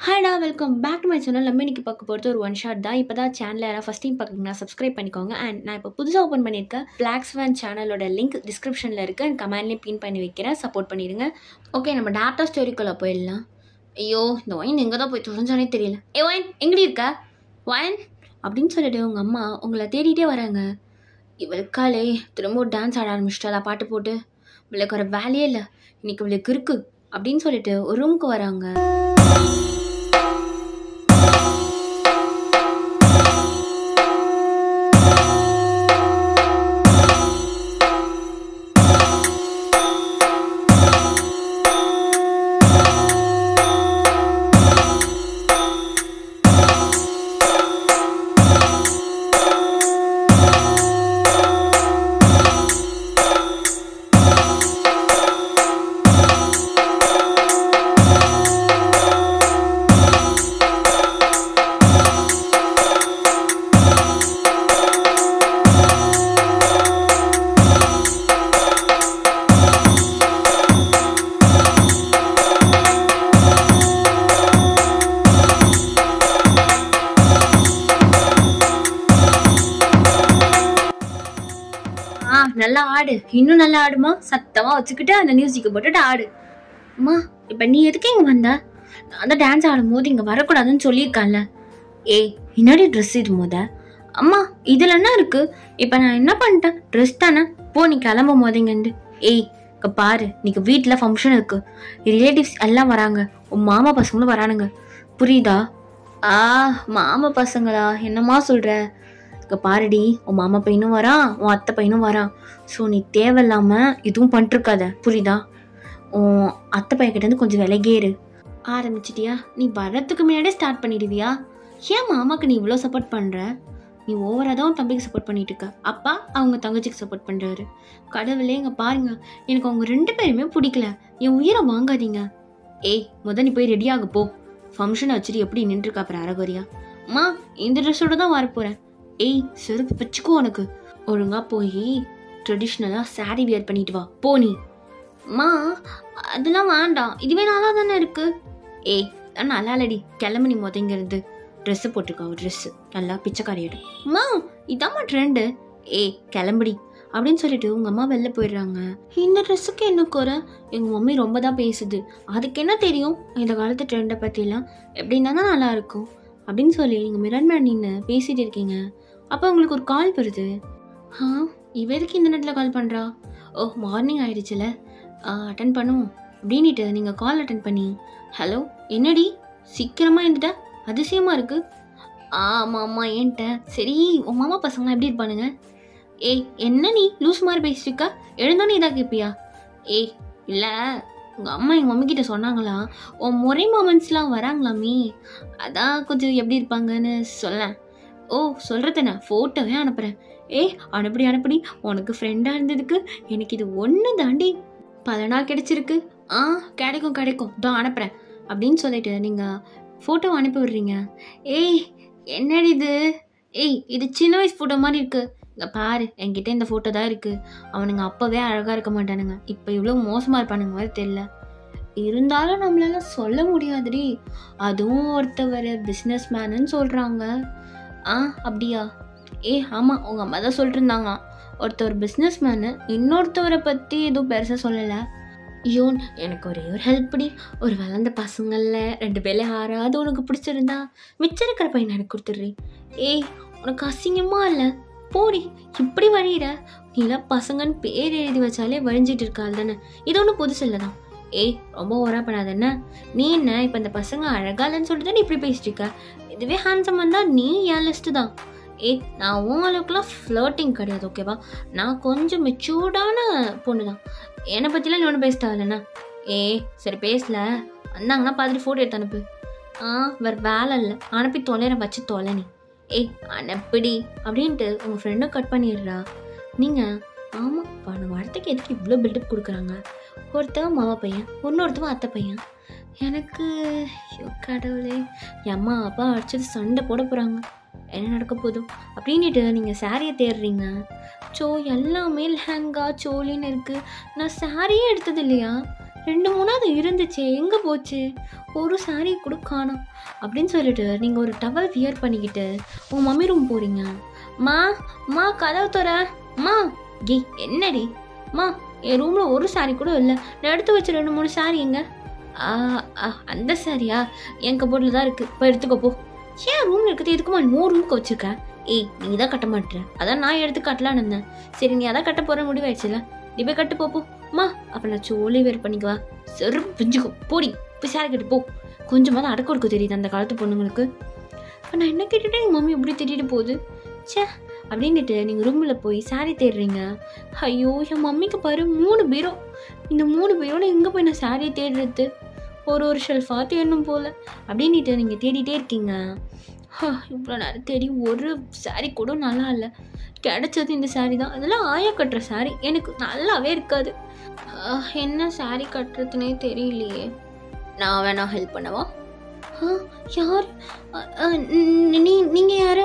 ஹாய்டா, welcome back to my channel. நம்ம இன்னைக்கு பார்க்க போகிறது ஒரு ஒன் ஷாட் தான். இப்போ தான் சேனலை யாராவது ஃபஸ்ட் டைம் பார்க்குறீங்கன்னா சப்ஸ்கிரைப் பண்ணிக்கோங்க. அண்ட் நான் இப்போ புதுசாக ஓப்பன் பண்ணியிருக்கேன் பிளாக் ஸ்வான் சேனலோட லிங்க் டிஸ்கிரிப்ஷனில் இருக்குது. அண்ட் கமெண்ட்லேயும் பின் பண்ணி வைக்கிறேன், சப்போர்ட் பண்ணிடுங்க. ஓகே, நம்ம டாட்டா ஸ்டோரிக்குள்ளே போயிடலாம். ஐயோ, இந்த ஒயின் எங்கே தான் போய் தொலைஞ்சானே தெரியல. ஒயின் எங்கடி இருக்கா ஒயின் அப்படின்னு சொல்லிட்டு உங்கள் அம்மா உங்களை தேடிட்டே வராங்க. இவளுக்காலே திரும்ப டான்ஸ் ஆட ஆரம்பிச்சிட்டாளா பாட்டு போட்டு. இவளுக்கு ஒரு வேலையே இல்லை, இன்னைக்கு இவளுக்கு இருக்கு அப்படின்னு சொல்லிட்டு ஒரு ரூமுக்கு வராங்க. நல்லா ஆடு, இன்னும் நல்லா ஆடுமா, சத்தமா வச்சுக்கிட்டு அந்த மியூசிக்கை போட்டுட்டு ஆடு. அம்மா, இப்ப நீ எதுக்கு இங்க வந்த? நான் தான் டான்ஸ் ஆடும் போது இங்க வரக்கூடாதுன்னு சொல்லியிருக்கான்ல. ஏய், என்னடி ட்ரெஸ் இது மோத? அம்மா, இதுல என்ன இருக்கு? இப்ப நான் என்ன பண்ணிட்டேன்? ட்ரெஸ் தானே, போ நீ கிளம்பும் போது இங்கேருந்து. ஏய், இங்க பாரு, நீங்க வீட்டுல ஃபங்க்ஷன் இருக்கு, ரிலேட்டிவ்ஸ் எல்லாம் வராங்க, உன் மாமா பசங்களும் வரானுங்க, புரியுதா? மாமா பசங்களா? என்னம்மா சொல்ற? பாருடி, உன் மாமா பையனும் வரான், உன் அத்தை பையனும் வரான். ஸோ நீ தேவையில்லாம எதுவும் பண்ணிருக்காத, புரியுதா? உன் அத்தை பையன்கிட்ட இருந்து கொஞ்சம் விலகேறு. ஆரம்பிச்சிட்டியா? நீ வர்றதுக்கு முன்னாடியே ஸ்டார்ட் பண்ணிடுவியா? ஏன் மாமாக்கு நீ இவ்வளோ சப்போர்ட் பண்ற? நீ ஓவரா தான் உன் தம்பிக்கு சப்போர்ட் பண்ணிட்டு இருக்க, அப்பா அவங்க தங்கச்சிக்கு சப்போர்ட் பண்றாரு. கடவுளே, இங்க பாருங்க, எனக்கு அவங்க 2 பேருமே பிடிக்கல, என் உயிரை வாங்காதீங்க. ஏய், நீ போய் ரெடி ஆக போ. ஃபங்க்ஷனை வச்சுட்டு எப்படி நின்றுருக்கா அப்புறம் அரகோரியா? அம்மா, இந்த ட்ரெஸ்ஸோட தான் வரப்போறேன். ஏய், செருப்பு பிச்சுக்கோ உனக்கு. ஒழுங்கா போய் ட்ரெடிஷ்னலாக சாரி வியர் பண்ணிட்டு வா, போ நீ. அம்மா, அதெல்லாம் வேண்டாம், இதுவே நல்லா தானே இருக்கு. ஏய், நல்லா இல்லடி, கிளம்பு நீ முதங்கிறது. ட்ரெஸ்ஸு போட்டிருக்கா, ஒரு ட்ரெஸ்ஸு நல்லா பிச்சைக்காரியோட. அம்மா, இதாம்மா ட்ரெண்டு. ஏய், கிளம்புடி அப்படின்னு சொல்லிட்டு உங்கள் அம்மா வெளில போயிடுறாங்க. இந்த ட்ரெஸ்ஸுக்கு என்ன குறை? எங்கள் மம்மி ரொம்ப தான் பேசுது, அதுக்கு என்ன தெரியும் இந்த காலத்து ட்ரெண்டை பற்றிலாம், எப்படின்னா தான் நல்லாயிருக்கும் அப்படின்னு சொல்லி நீங்கள் மிரண்மேன் நின்று பேசிகிட்டு இருக்கீங்க. அப்போ உங்களுக்கு ஒரு கால் வருது. இவருக்கு இந்த நேரத்தில் கால் பண்ணுறா? ஓ, மார்னிங் ஆயிடுச்சுல, அட்டன் பண்ணுவோம் அப்படின்ட்டு நீங்கள் கால் அட்டன் பண்ணி, ஹலோ என்னடி சீக்கிரமாக இருந்துட்ட, அதிசயமாக இருக்குது. ஆமாம் ஏன்ட்ட. சரி, உன் மாமா பசங்களாம் எப்படி இருப்பானுங்க? ஏய், என்ன நீ லூஸ் மாதிரி பேசிருக்கா? எழுந்தோன்னே இதாக கேட்பியா? ஏய், இல்லை, உங்கள் அம்மா எங்கள் மம்மி கிட்ட சொன்னாங்களா, உன் முறை மாமன்ஸ்லாம் வராங்களாமே, அதான் கொஞ்சம் எப்படி இருப்பாங்கன்னு சொல்ல. ஓ, சொல்கிறதுண்ணா, ஃபோட்டோவே அனுப்புகிறேன். ஏய், அனுப்படி, உனக்கு ஃப்ரெண்டாக இருந்ததுக்கு எனக்கு இது ஒன்று தாண்டி பல நாள் கிடைச்சிருக்கு. கிடைக்கும், தான் அனுப்புகிறேன் அப்படின்னு சொல்லிட்டு நீங்கள் ஃபோட்டோ அனுப்பி விடுறீங்க. ஏய், என்னடி இது? ஏய், இது சின்ன வயசு ஃபோட்டோ மாதிரி இருக்குது. இங்கே பாரு, என்கிட்ட இந்த ஃபோட்டோ தான் இருக்குது. அவனுங்க அப்போவே அழகாக இருக்க மாட்டானுங்க, இப்போ இவ்வளோ மோசமாக இருப்பானுங்க மாதிரி தெரியல. இருந்தாலும் நம்மளால சொல்ல முடியாதுடி, அதுவும் ஒருத்தவர் பிஸ்னஸ் மேனுன்னு சொல்கிறாங்க. அப்படியா? ஆமாம், உங்கள் அம்மா தான் சொல்லிட்டு இருந்தாங்க, ஒருத்தவர் பிஸ்னஸ் மேனு, இன்னொருத்தவரை பற்றி எதுவும் பெருசாக சொல்லலை. ஐயோன், எனக்கு ஒரே ஒரு ஹெல்ப் படி, ஒரு வளர்ந்த பசங்களில் 2 பேர்ல யாராவது உனக்கு பிடிச்சிருந்தா மிச்சம் இருக்கிற பையனை எனக்கு கொடுத்துட்றேன். ஏய், உனக்கு அசிங்கமாக இல்லை? போடி, இப்படி வழியிற. நீலாம் பசங்கன்னு பேர் எழுதி வச்சாலே வழிஞ்சிட்டு இருக்காள் தானே, இது ஒன்றும் புதுசு இல்லை தான். ஏய், ரொம்ப ஓரா பண்ணாத என்ன? நீ என்ன இப்போ இந்த பசங்க அழகாலன்னு சொல்லிட்டு நீ இப்படி பேசிட்டு இருக்க? இதுவே ஹேண்ட்ஸம் வந்தால் நீ என் லிஸ்ட்டு தான். ஏய், நான் உன் அளவுக்குலாம் ஃப்ளர்ட்டிங் கிடையாது, ஓகேவா? நான் கொஞ்சம் மெச்சூர்டான பொண்ணு தான், என்னை பற்றிலாம் நீ ஒன்றும் பேசிட்டாங்கண்ணா. சரி பேசல, வந்தாங்கன்னா பார்த்துட்டு ஃபோட்டோ எடுத்து அனுப்பு. வேறு வேலை இல்லை, அனுப்பி தொலைற வச்சு தொலை நீ. ஏய், அனுப்பிடி அப்படின்ட்டு உங்கள் ஃப்ரெண்டும் கட் பண்ணிடுறா. நீங்கள் ஆமாம், பணம் வாரத்துக்கு எதுக்கு இவ்வளோ பில்டப் கொடுக்குறாங்க? ஒருத்தவன் மாமா பையன், இன்னொருத்தவன் அத்தை பையன். எனக்கு கடவுளே, என் அம்மா அப்பா அடிச்சது சண்டை போட போகிறாங்க, என்ன நடக்க போதும் அப்படின்ட்டு நீங்கள் சாரியை தேடுறீங்க. ஸோ எல்லாமே லெஹங்கா சோலின்னு இருக்குது, நான் சாரியே எடுத்தது இல்லையா? 2-3 இருந்துச்சு, எங்கே போச்சு? ஒரு சாரீ கூட காணோம் அப்படின்னு சொல்லிட்டு நீங்கள் ஒரு டவல் வியர் பண்ணிக்கிட்டு உங்கள் மம்மி ரூம் போகிறீங்க. மா கதவு தர மா. என்னடி மா, என் ரூமில் ஒரு சாரீ கூட இல்லை. நான் எடுத்து வச்ச 2-3 சாரீ எங்க? அந்த சாரியா என் கபோர்டில் தான் இருக்குது, இப்போ எடுத்துக்கோ போ. ஏன் ரூமில் இருக்குது எதுக்குமா இன்னும் ரூமுக்கு வச்சுருக்கேன்? நீ தான் கட்ட மாட்டேற, அதான் நான் எடுத்து கட்டலான்னு இருந்தேன். சரி நீ அதான் கட்ட போகிற முடிவாயிடுச்சுல, நீ போய் கட்டு போப்போம்மா. அப்போ நான் சோலி வேர் பண்ணிக்குவா. சரி பிஞ்சுக்கோ போடி, போய் சாரி கட்டு போ. கொஞ்சமாக தான் அடக்க கொடுக்க தெரியுது அந்த காலத்து பொண்ணுங்களுக்கு. இப்போ நான் என்ன கேட்டுட்டு எங்கள் மம்மி எப்படி திட்டிட்டு போகுது சே அப்படின்ட்டு நீங்கள் ரூமில் போய் சாரீ தேடுறீங்க. ஐயோ என் மம்மிக்கு பாரு 3 பீரோ. இந்த 3 பீரோவில் எங்கே போய் நான் சாரீ தேடுறது? ஒரு ஷெல்ஃபாக தேடணும் போல் அப்படின்ட்டு நீங்கள் தேடிட்டே இருக்கீங்க. இவ்வளோ நேரம் தேடி ஒரு சாரீ கூட நல்லா இல்லை. கிடைச்சது இந்த சாரீ தான். அதெல்லாம் ஆயா கட்டுற சாரீ, எனக்கு நல்லாவே இருக்காது. என்ன சாரீ கட்டுறதுனே தெரியலையே. நான் வேணா ஹெல்ப் பண்ணவா? யார் நீங்கள் யார்?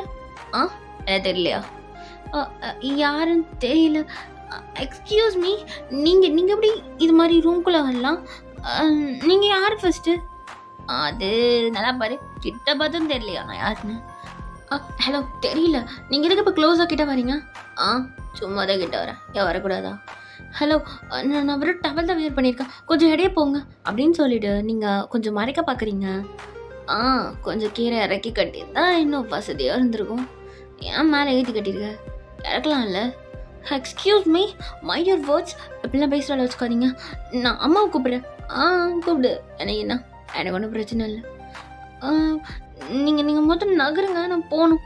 என்ன தெரியலையா? யாருன்னு தெரியல. எக்ஸ்கியூஸ் மீ, நீங்கள் எப்படி இது மாதிரி ரூம்குள்ளே வரலாம்? நீங்கள் யார் ஃபஸ்ட்டு? அது நல்லா பாரு, கிட்ட பார்த்தும் தெரியலையா நான் யாருன்னு? ஹலோ தெரியல. நீங்கள் எதுக்கு இப்போ க்ளோஸாக கிட்ட வரீங்க? சும்மா தான் கிட்ட வரேன், ஏன் வரக்கூடாதா? ஹலோ நான் வெறும் டவல் தான் வியர் பண்ணியிருக்கேன், கொஞ்சம் இடையே போங்க அப்படின்னு சொல்லிட்டு நீங்கள் கொஞ்சம் மறைக்க பார்க்குறீங்க. கொஞ்சம் கீரை இறக்கி கட்டியிருந்தா இன்னும் வசதியாக இருந்திருக்கும். ஏன் மேலே ஏற்றி கட்டியிருக்க? இறக்கலாம்ல. எக்ஸ்கியூஸ் மீ, மைடியர் வேர்ட்ஸ் எப்படிலாம் பேசுகிறால வச்சுக்காதீங்க. நான் அம்மாவை கூப்பிட்றேன். கூப்பிடு. எனக்கு ஒன்றும் பிரச்சனை இல்லை. நீங்கள் முதல்ல நகருங்க, நான் போகணும்.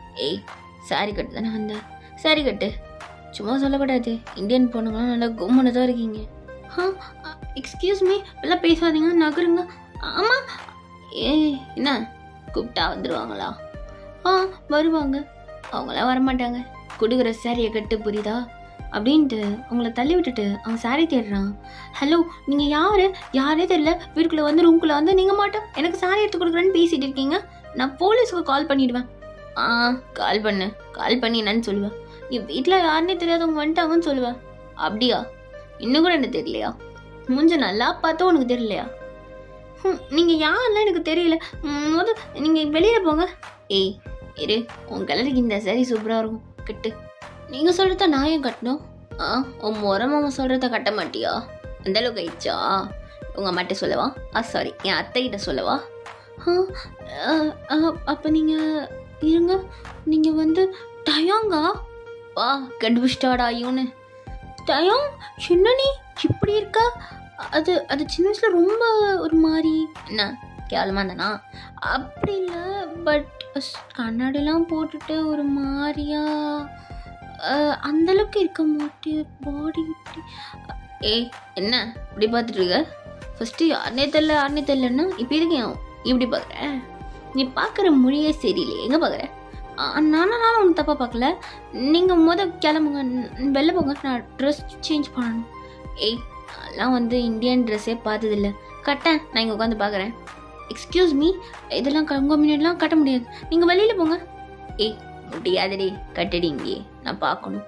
சாரி கட்டு தானே வந்தேன், சாரி கட்டு. சும்மா சொல்லக்கூடாது, இந்தியன் பொண்ணுங்களாம் நல்லா கும்முன்னு தான் இருக்கீங்க. எக்ஸ்கியூஸ் மீ, எல்லாம் பேசாதீங்க, நகருங்க. ஆமாம். என்ன கூப்பிட்டா வந்துடுவாங்களா? வருவாங்க. அவங்களாம் வரமாட்டாங்க. கொடுக்குற சாரியை கட்டு, புரியுதா அப்படின்ட்டு அவங்கள தள்ளி விட்டுட்டு அவன் சாரி தேடுறான். ஹலோ நீங்கள் யாரே தெரியல, வீட்டுக்குள்ளே வந்து ரூம்குள்ளே வந்து நீங்கள் மாட்டோம் எனக்கு சாரி எடுத்து கொடுக்குறேன்னு பேசிகிட்டு இருக்கீங்க. நான் போலீஸுக்கு கால் பண்ணிவிடுவேன். கால் பண்ணி என்னன்னு சொல்லுவேன்? என் வீட்டில் யாருன்னே தெரியாதவங்க வந்துட்டாங்கன்னு சொல்லுவேன். அப்படியா? இன்னும் கூட எனக்கு தெரியலையா? மூஞ்ச நல்லா பார்த்தோம் உனக்கு தெரியலையா? நீங்கள் யாரெல்லாம் எனக்கு தெரியல. நீங்கள் வெளியில் போங்க. இரு, உன் கலருக்கு இந்த சாரி சூப்பராக இருக்கும், கட்டு. நீங்கள் சொல்கிறத நான் ஏன் கட்டணும்? உன் முறமாம சொல்கிறத கட்ட மாட்டியா? அந்தளவுக்கு ஆயிடுச்சா? உங்கள் அம்மாட்ட சொல்லவா? சாரி, என் அத்தைகிட்ட சொல்லவா? அப்போ நீங்கள் இருங்க, நீங்கள் வந்து டயாங்கா? கண்டுபிடிச்சிட்டாடா ஐயோன்னு. டயாங் சின்ன நீ இப்படி இருக்கா? அது சின்ன வயசில் ரொம்ப ஒரு மாதிரி என்ன கேவலமாக இருந்தானா? அப்படி இல்லை, பட் கண்ணாடிலாம் போட்டுட்டு ஒரு மாதிரியா அந்தளவுக்கு இருக்க மாட்டேன் பாடி. என்ன இப்படி பார்த்துட்டு இருக்க? ஃபஸ்ட்டு யாருனே தெரியலன்னா இப்போ இதுக்கு இப்படி பார்க்குறேன்? நீ பார்க்குற மொழியே சரியில்லை. எங்கே பார்க்குற? நானும் ஒன்று தப்பாக பார்க்கல. நீங்கள் கிளம்புங்க, வெளில போங்க, நான் ட்ரெஸ் சேஞ்ச் பண்ணணும். அதெல்லாம் வந்து இந்தியன் ட்ரெஸ்ஸே பார்த்ததில்ல, கட்டேன். நான் இங்கே உட்காந்து பார்க்குறேன். எக்ஸ்கியூஸ் மீ, இதெல்லாம் உங்கள் முன்னாடிலாம் கட்ட முடியாது, நீங்கள் வெளியில் போங்க. முடியாதுடி, கட்டடி இங்கே, நான் பார்க்கணும்.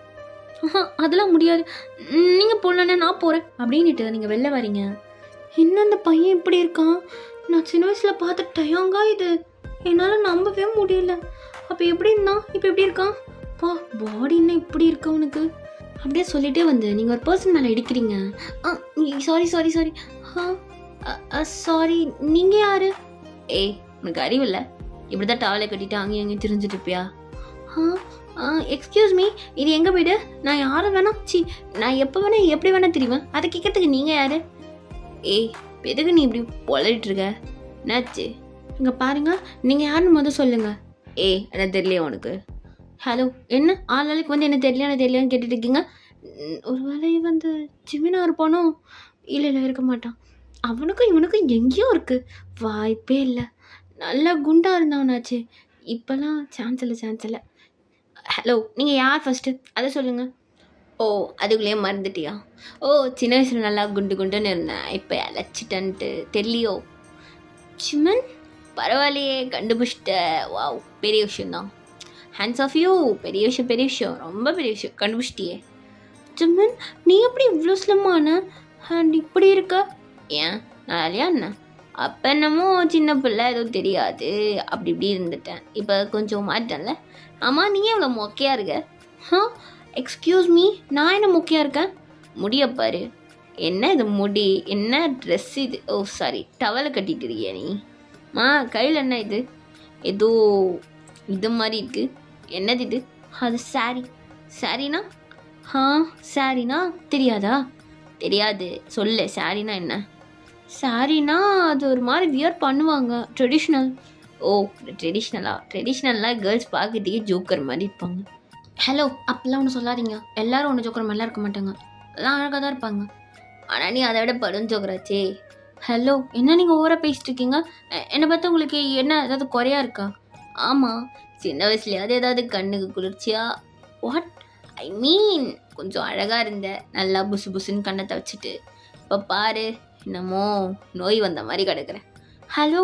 அதெல்லாம் முடியாது, நீங்கள் போடலன்னா நான் போகிறேன் அப்படின்ட்டு நீங்கள் வெளில வரீங்க. இன்னும் அந்த பையன் இப்படி இருக்கான், நான் சின்ன வயசில் பார்த்த டயாங்கா இது? என்னால் நம்பவே முடியல. அப்போ எப்படி இருந்தான், இப்போ எப்படி இருக்கான்? பாடி என்ன இப்படி இருக்கா உனக்கு? அப்படியே சொல்லிட்டே வந்து நீங்கள் ஒரு பர்சன் மேலே இடிக்கிறீங்க. சாரி சாரி, நீங்கள் யார்? உனக்கு அறிவு இல்லை, இப்படி தான் டவலை கட்டிட்டு அங்கேயும் அங்கேயும் தெரிஞ்சுட்டு இருப்பியா? எக்ஸ்கியூஸ் மீ, இது எங்கள் வீடு, நான் யாரும் வேணாம், நான் எப்போ வேணால் எப்படி வேணால் தெரியுவேன், அதை கேட்கறதுக்கு நீங்கள் யார்? எதுக்கு நீ இப்படி பொலறிட்டு இருக்க? என்னாச்சு? இங்கே பாருங்க, நீங்கள் யாருன்னு முதல் சொல்லுங்கள். என்ன தெரியலையா உனக்கு? ஹலோ, என்ன ஆள் நாளைக்கு வந்து என்ன தெரியலையான்னு கேட்டுட்டு இருக்கீங்க? ஒரு வேளை வந்து ஜிமினா இருப்பானோ? இல்லை இருக்க மாட்டான். அவனுக்கும் இவனுக்கும் எங்கேயோ இருக்குது, வாய்ப்பே இல்லை. நல்லா குண்டாக இருந்தவனாச்சு, இப்போல்லாம் சான்ஸ் இல்லை. ஹலோ, நீங்கள் யார் ஃபஸ்ட்டு அதை சொல்லுங்கள். அதுக்குள்ளேயே மறந்துட்டியா? சின்ன வயசில் நல்லா குண்டுன்னு இருந்தேன், இப்போ அழைச்சிட்டன்ட்டு தெரியலையோ? சிமன், பரவாயில்லையே, கண்டுபிடிச்சிட்ட. வாவ், பெரிய விஷயந்தான். Hands off you. பெரிய விஷயம், ரொம்ப பெரிய விஷயம், கண்டுபிடிச்சிட்டியே. சிமன், நீ எப்படி இவ்வளோ ஸ்லிம்மான அண்ட் இப்படி இருக்க? ஏன் நான் இல்லையா என்ன? அப்போ என்னமோ சின்ன பிள்ளை எதுவும் தெரியாது அப்படி இப்படி இருந்துட்டேன். இப்போ கொஞ்சம் மாட்டேன்ல. ஆமாம், நீ எவ்வளோ மொக்கையாக இருக்க? எக்ஸ்கியூஸ் மீ, நான் என்ன மொக்கையாக இருக்கேன்? முடியப்பாரு. என்ன இது முடி, என்ன ட்ரெஸ் இது? ஓ சாரி, டவலை கட்டிட்டு இருக்கியா நீ? கையில் என்ன இது? ஏதோ இது மாதிரி இருக்குது. என்னது இது? அது சாரி. சாரினா? சாரினா தெரியாதா? தெரியாது, சொல்லு. சாரினா என்ன? சாரினா அது ஒரு மாதிரி வியர் பண்ணுவாங்க, ட்ரெடிஷ்னல். ஓ ட்ரெடிஷ்னல்லாம் கேர்ள்ஸ் பார்க்கறதுக்கே ஜோக்கர் மாதிரி இருப்பாங்க. ஹலோ, அப்பெல்லாம் ஒன்று சொல்லாதீங்க. எல்லோரும் ஒன்று ஜோக்கர் மாதிரிலாம் இருக்க மாட்டாங்க, எல்லாம் அழகாக தான் இருப்பாங்க. ஆனால் நீ அதை விட படும் ஜோக்கராச்சே. ஹலோ, என்ன நீங்கள் ஓவராக பேசிட்டு இருக்கீங்க? என்னை பார்த்தா உங்களுக்கு என்ன ஏதாவது குறையா இருக்கா? ஆமாம், சின்ன வயசுலையாவது ஏதாவது கண்ணுக்கு குளிர்ச்சியா? வாட் ஐ மீன், கொஞ்சம் அழகாக இருந்த, நல்லா புசு புசுன்னு கண்ணத்தை வச்சுட்டு. இப்போ பாரு, என்னமோ நோய் வந்த மாதிரி கிடக்குறேன். ஹலோ,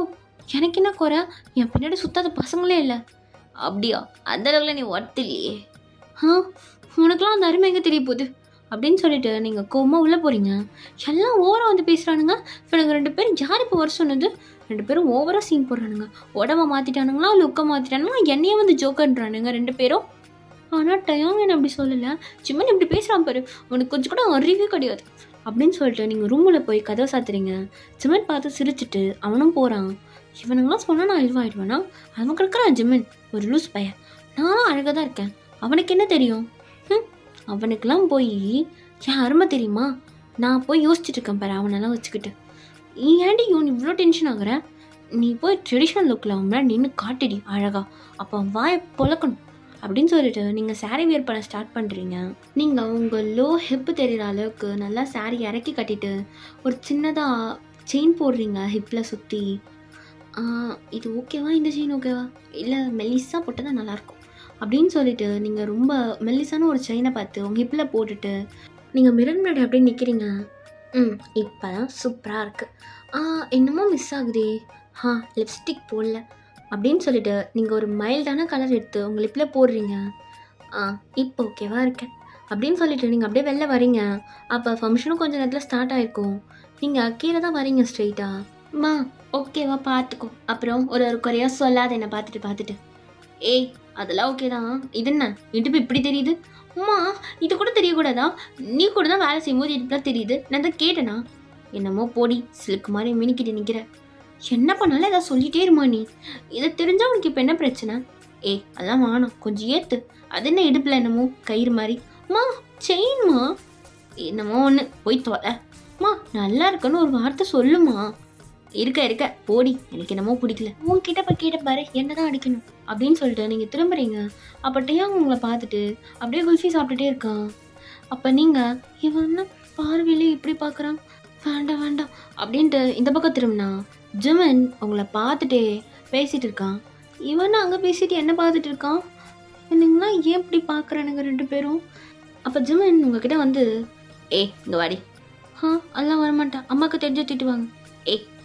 எனக்கு என்ன குறை? என் பின்னாடி சுத்தாத பசங்களே இல்லை. அப்படியா? அந்த அளவுக்குல நீ ஒர்த்து இல்லையே. உனக்குலாம் அந்த அருமை எங்கே தெரிய போகுது அப்படின்னு சொல்லிட்டு நீங்கள் கோவமாக உள்ளே போகிறீங்க. எல்லாம் ஓவராக வந்து பேசுகிறானுங்க. இப்போ எனக்கு 2 பேரும் யார் இப்போ வர சொன்னது? 2 பேரும் ஓவராக சீன் போடுறானுங்க. உடம்ப மாற்றிட்டானுங்களா, லுக்கை மாற்றிட்டானுங்களா, என்னையே வந்து ஜோக்கன்றானுங்க 2 பேரும். ஆனால் டயாங் என்ன அப்படி சொல்லலை. சிம்மன் இப்படி பேசுகிறான் பாரு, உனக்கு கொஞ்சம் கூட அறிவே கிடையாது அப்படின்னு சொல்லிட்டு நீங்கள் ரூமில் போய் கதவை சாத்துறீங்க. ஜிம்மன் பார்த்து சிரிச்சுட்டு அவனும் போகிறான். இவனுங்களாம் சொன்னால் நான் இதுவாகிடுவேனா? அவன் கிடக்குறான் ஜிம்மன், ஒரு லூஸ் பையன். நானும் அழகாக தான் இருக்கேன், அவனுக்கு என்ன தெரியும்? அவனுக்கெல்லாம் போய் என் அருமை தெரியுமா? நான் போய் யோசிச்சுட்டு இருக்கேன் பாரு அவனெல்லாம் வச்சுக்கிட்டு. ஏன்டி இவன் இவ்வளோ டென்ஷன் ஆகுற? நீ போய் ட்ரெடிஷ்னல் லுக்கில் அவன் நின்று காட்டுடி அழகா, அப்போ அவன் வாயை பொழக்கணும் அப்படின்னு சொல்லிட்டு நீங்கள் சாரீ வியர் பண்ண ஸ்டார்ட் பண்ணுறீங்க. நீங்கள் உங்கள் லோ ஹிப்பு தெரிகிற அளவுக்கு நல்லா சாரீ இறக்கி கட்டிட்டு ஒரு சின்னதாக செயின் போடுறீங்க ஹிப்பில் சுற்றி. இது ஓகேவா? இந்த செயின் ஓகேவா? இல்லை மெல்லிஸாக போட்டால் தான் நல்லாயிருக்கும் அப்படின்னு சொல்லிட்டு நீங்கள் ரொம்ப மெல்லிஸான ஒரு செயினை பார்த்து உங்கள் ஹிப்பில் போட்டுட்டு நீங்கள் மிரர் முன்னாடி அப்படியே நிற்கிறீங்க. இப்போ தான் சூப்பராக இருக்குது. என்னமோ மிஸ் ஆகுதே. லிப்ஸ்டிக் போடல அப்படின்னு சொல்லிட்டு நீங்கள் ஒரு மைல்டான கலர் எடுத்து உங்கள் லிப்பில் போடுறீங்க. இப்போ ஓகேவா இருக்கேன் அப்படின்னு சொல்லிட்டு நீங்கள் அப்படியே வெளில வரீங்க. அப்போ ஃபங்க்ஷனும் கொஞ்சம் நேரத்தில் ஸ்டார்ட் ஆகிருக்கும். நீங்கள் கீழே தான் வரீங்க ஸ்ட்ரெயிட்டாக. ஓகேவா பார்த்துக்கோ, அப்புறம் ஒரு குறையாக சொல்லாத என்னை பார்த்துட்டு. ஏய், அதெல்லாம் ஓகே தான். இது என்ன இடுப்பு இப்படி தெரியுது? இது கூட தெரியக்கூடாதா? நீ கூட தான் வேலை செய்யும்போது இடுப்புலாம் தெரியுது, நான் தான் கேட்டேனா? என்னமோ போடி, சிலுக்கு மாதிரி மினிக்கிட்டு நிற்கிற. என்ன பண்ணாலும் ஏதாவது சொல்லிட்டே இருமா நீ. இதை தெரிஞ்சா உனக்கு இப்போ என்ன பிரச்சனை? ஏய், அதெல்லாம் வேணாம், கொஞ்சம் ஏற்று. அது என்ன இடுப்பில் என்னமோ கயிறு மாதிரி? செயின்மா. என்னமோ ஒன்று போய் தொலை. நல்லா இருக்குன்னு ஒரு வார்த்தை சொல்லுமா. இருக்க போடி, எனக்கு என்னமோ பிடிக்கல. உங்ககிட்ட போய் கேட்ட பாரு, என்ன தான் அடிக்கணும் அப்படின்னு சொல்லிட்டு நீங்கள் திரும்புறீங்க. அப்போ டயாங் உங்களை பார்த்துட்டு அப்படியே குல்ஃபி சாப்பிட்டுட்டே இருக்கான். அப்போ நீங்கள் இவன் பார்வையிலே இப்படி பார்க்குறான், வேண்டாம் அப்படின்ட்டு இந்த பக்கம் திரும்பினா ஜிம்மன் உங்களை பார்த்துட்டே பேசிகிட்டு இருக்கான். இவன் அங்கே பேசிட்டு என்ன பார்த்துட்டு இருக்கான்? என்னங்களாம் ஏன் இப்படி பார்க்குறானுங்க 2 பேரும்? அப்போ ஜிம்மன் உங்ககிட்ட வந்து, இங்கே வாடி. அதெல்லாம் வரமாட்டான், அம்மாவுக்கு தெரிஞ்சு திட்டுவாங்க.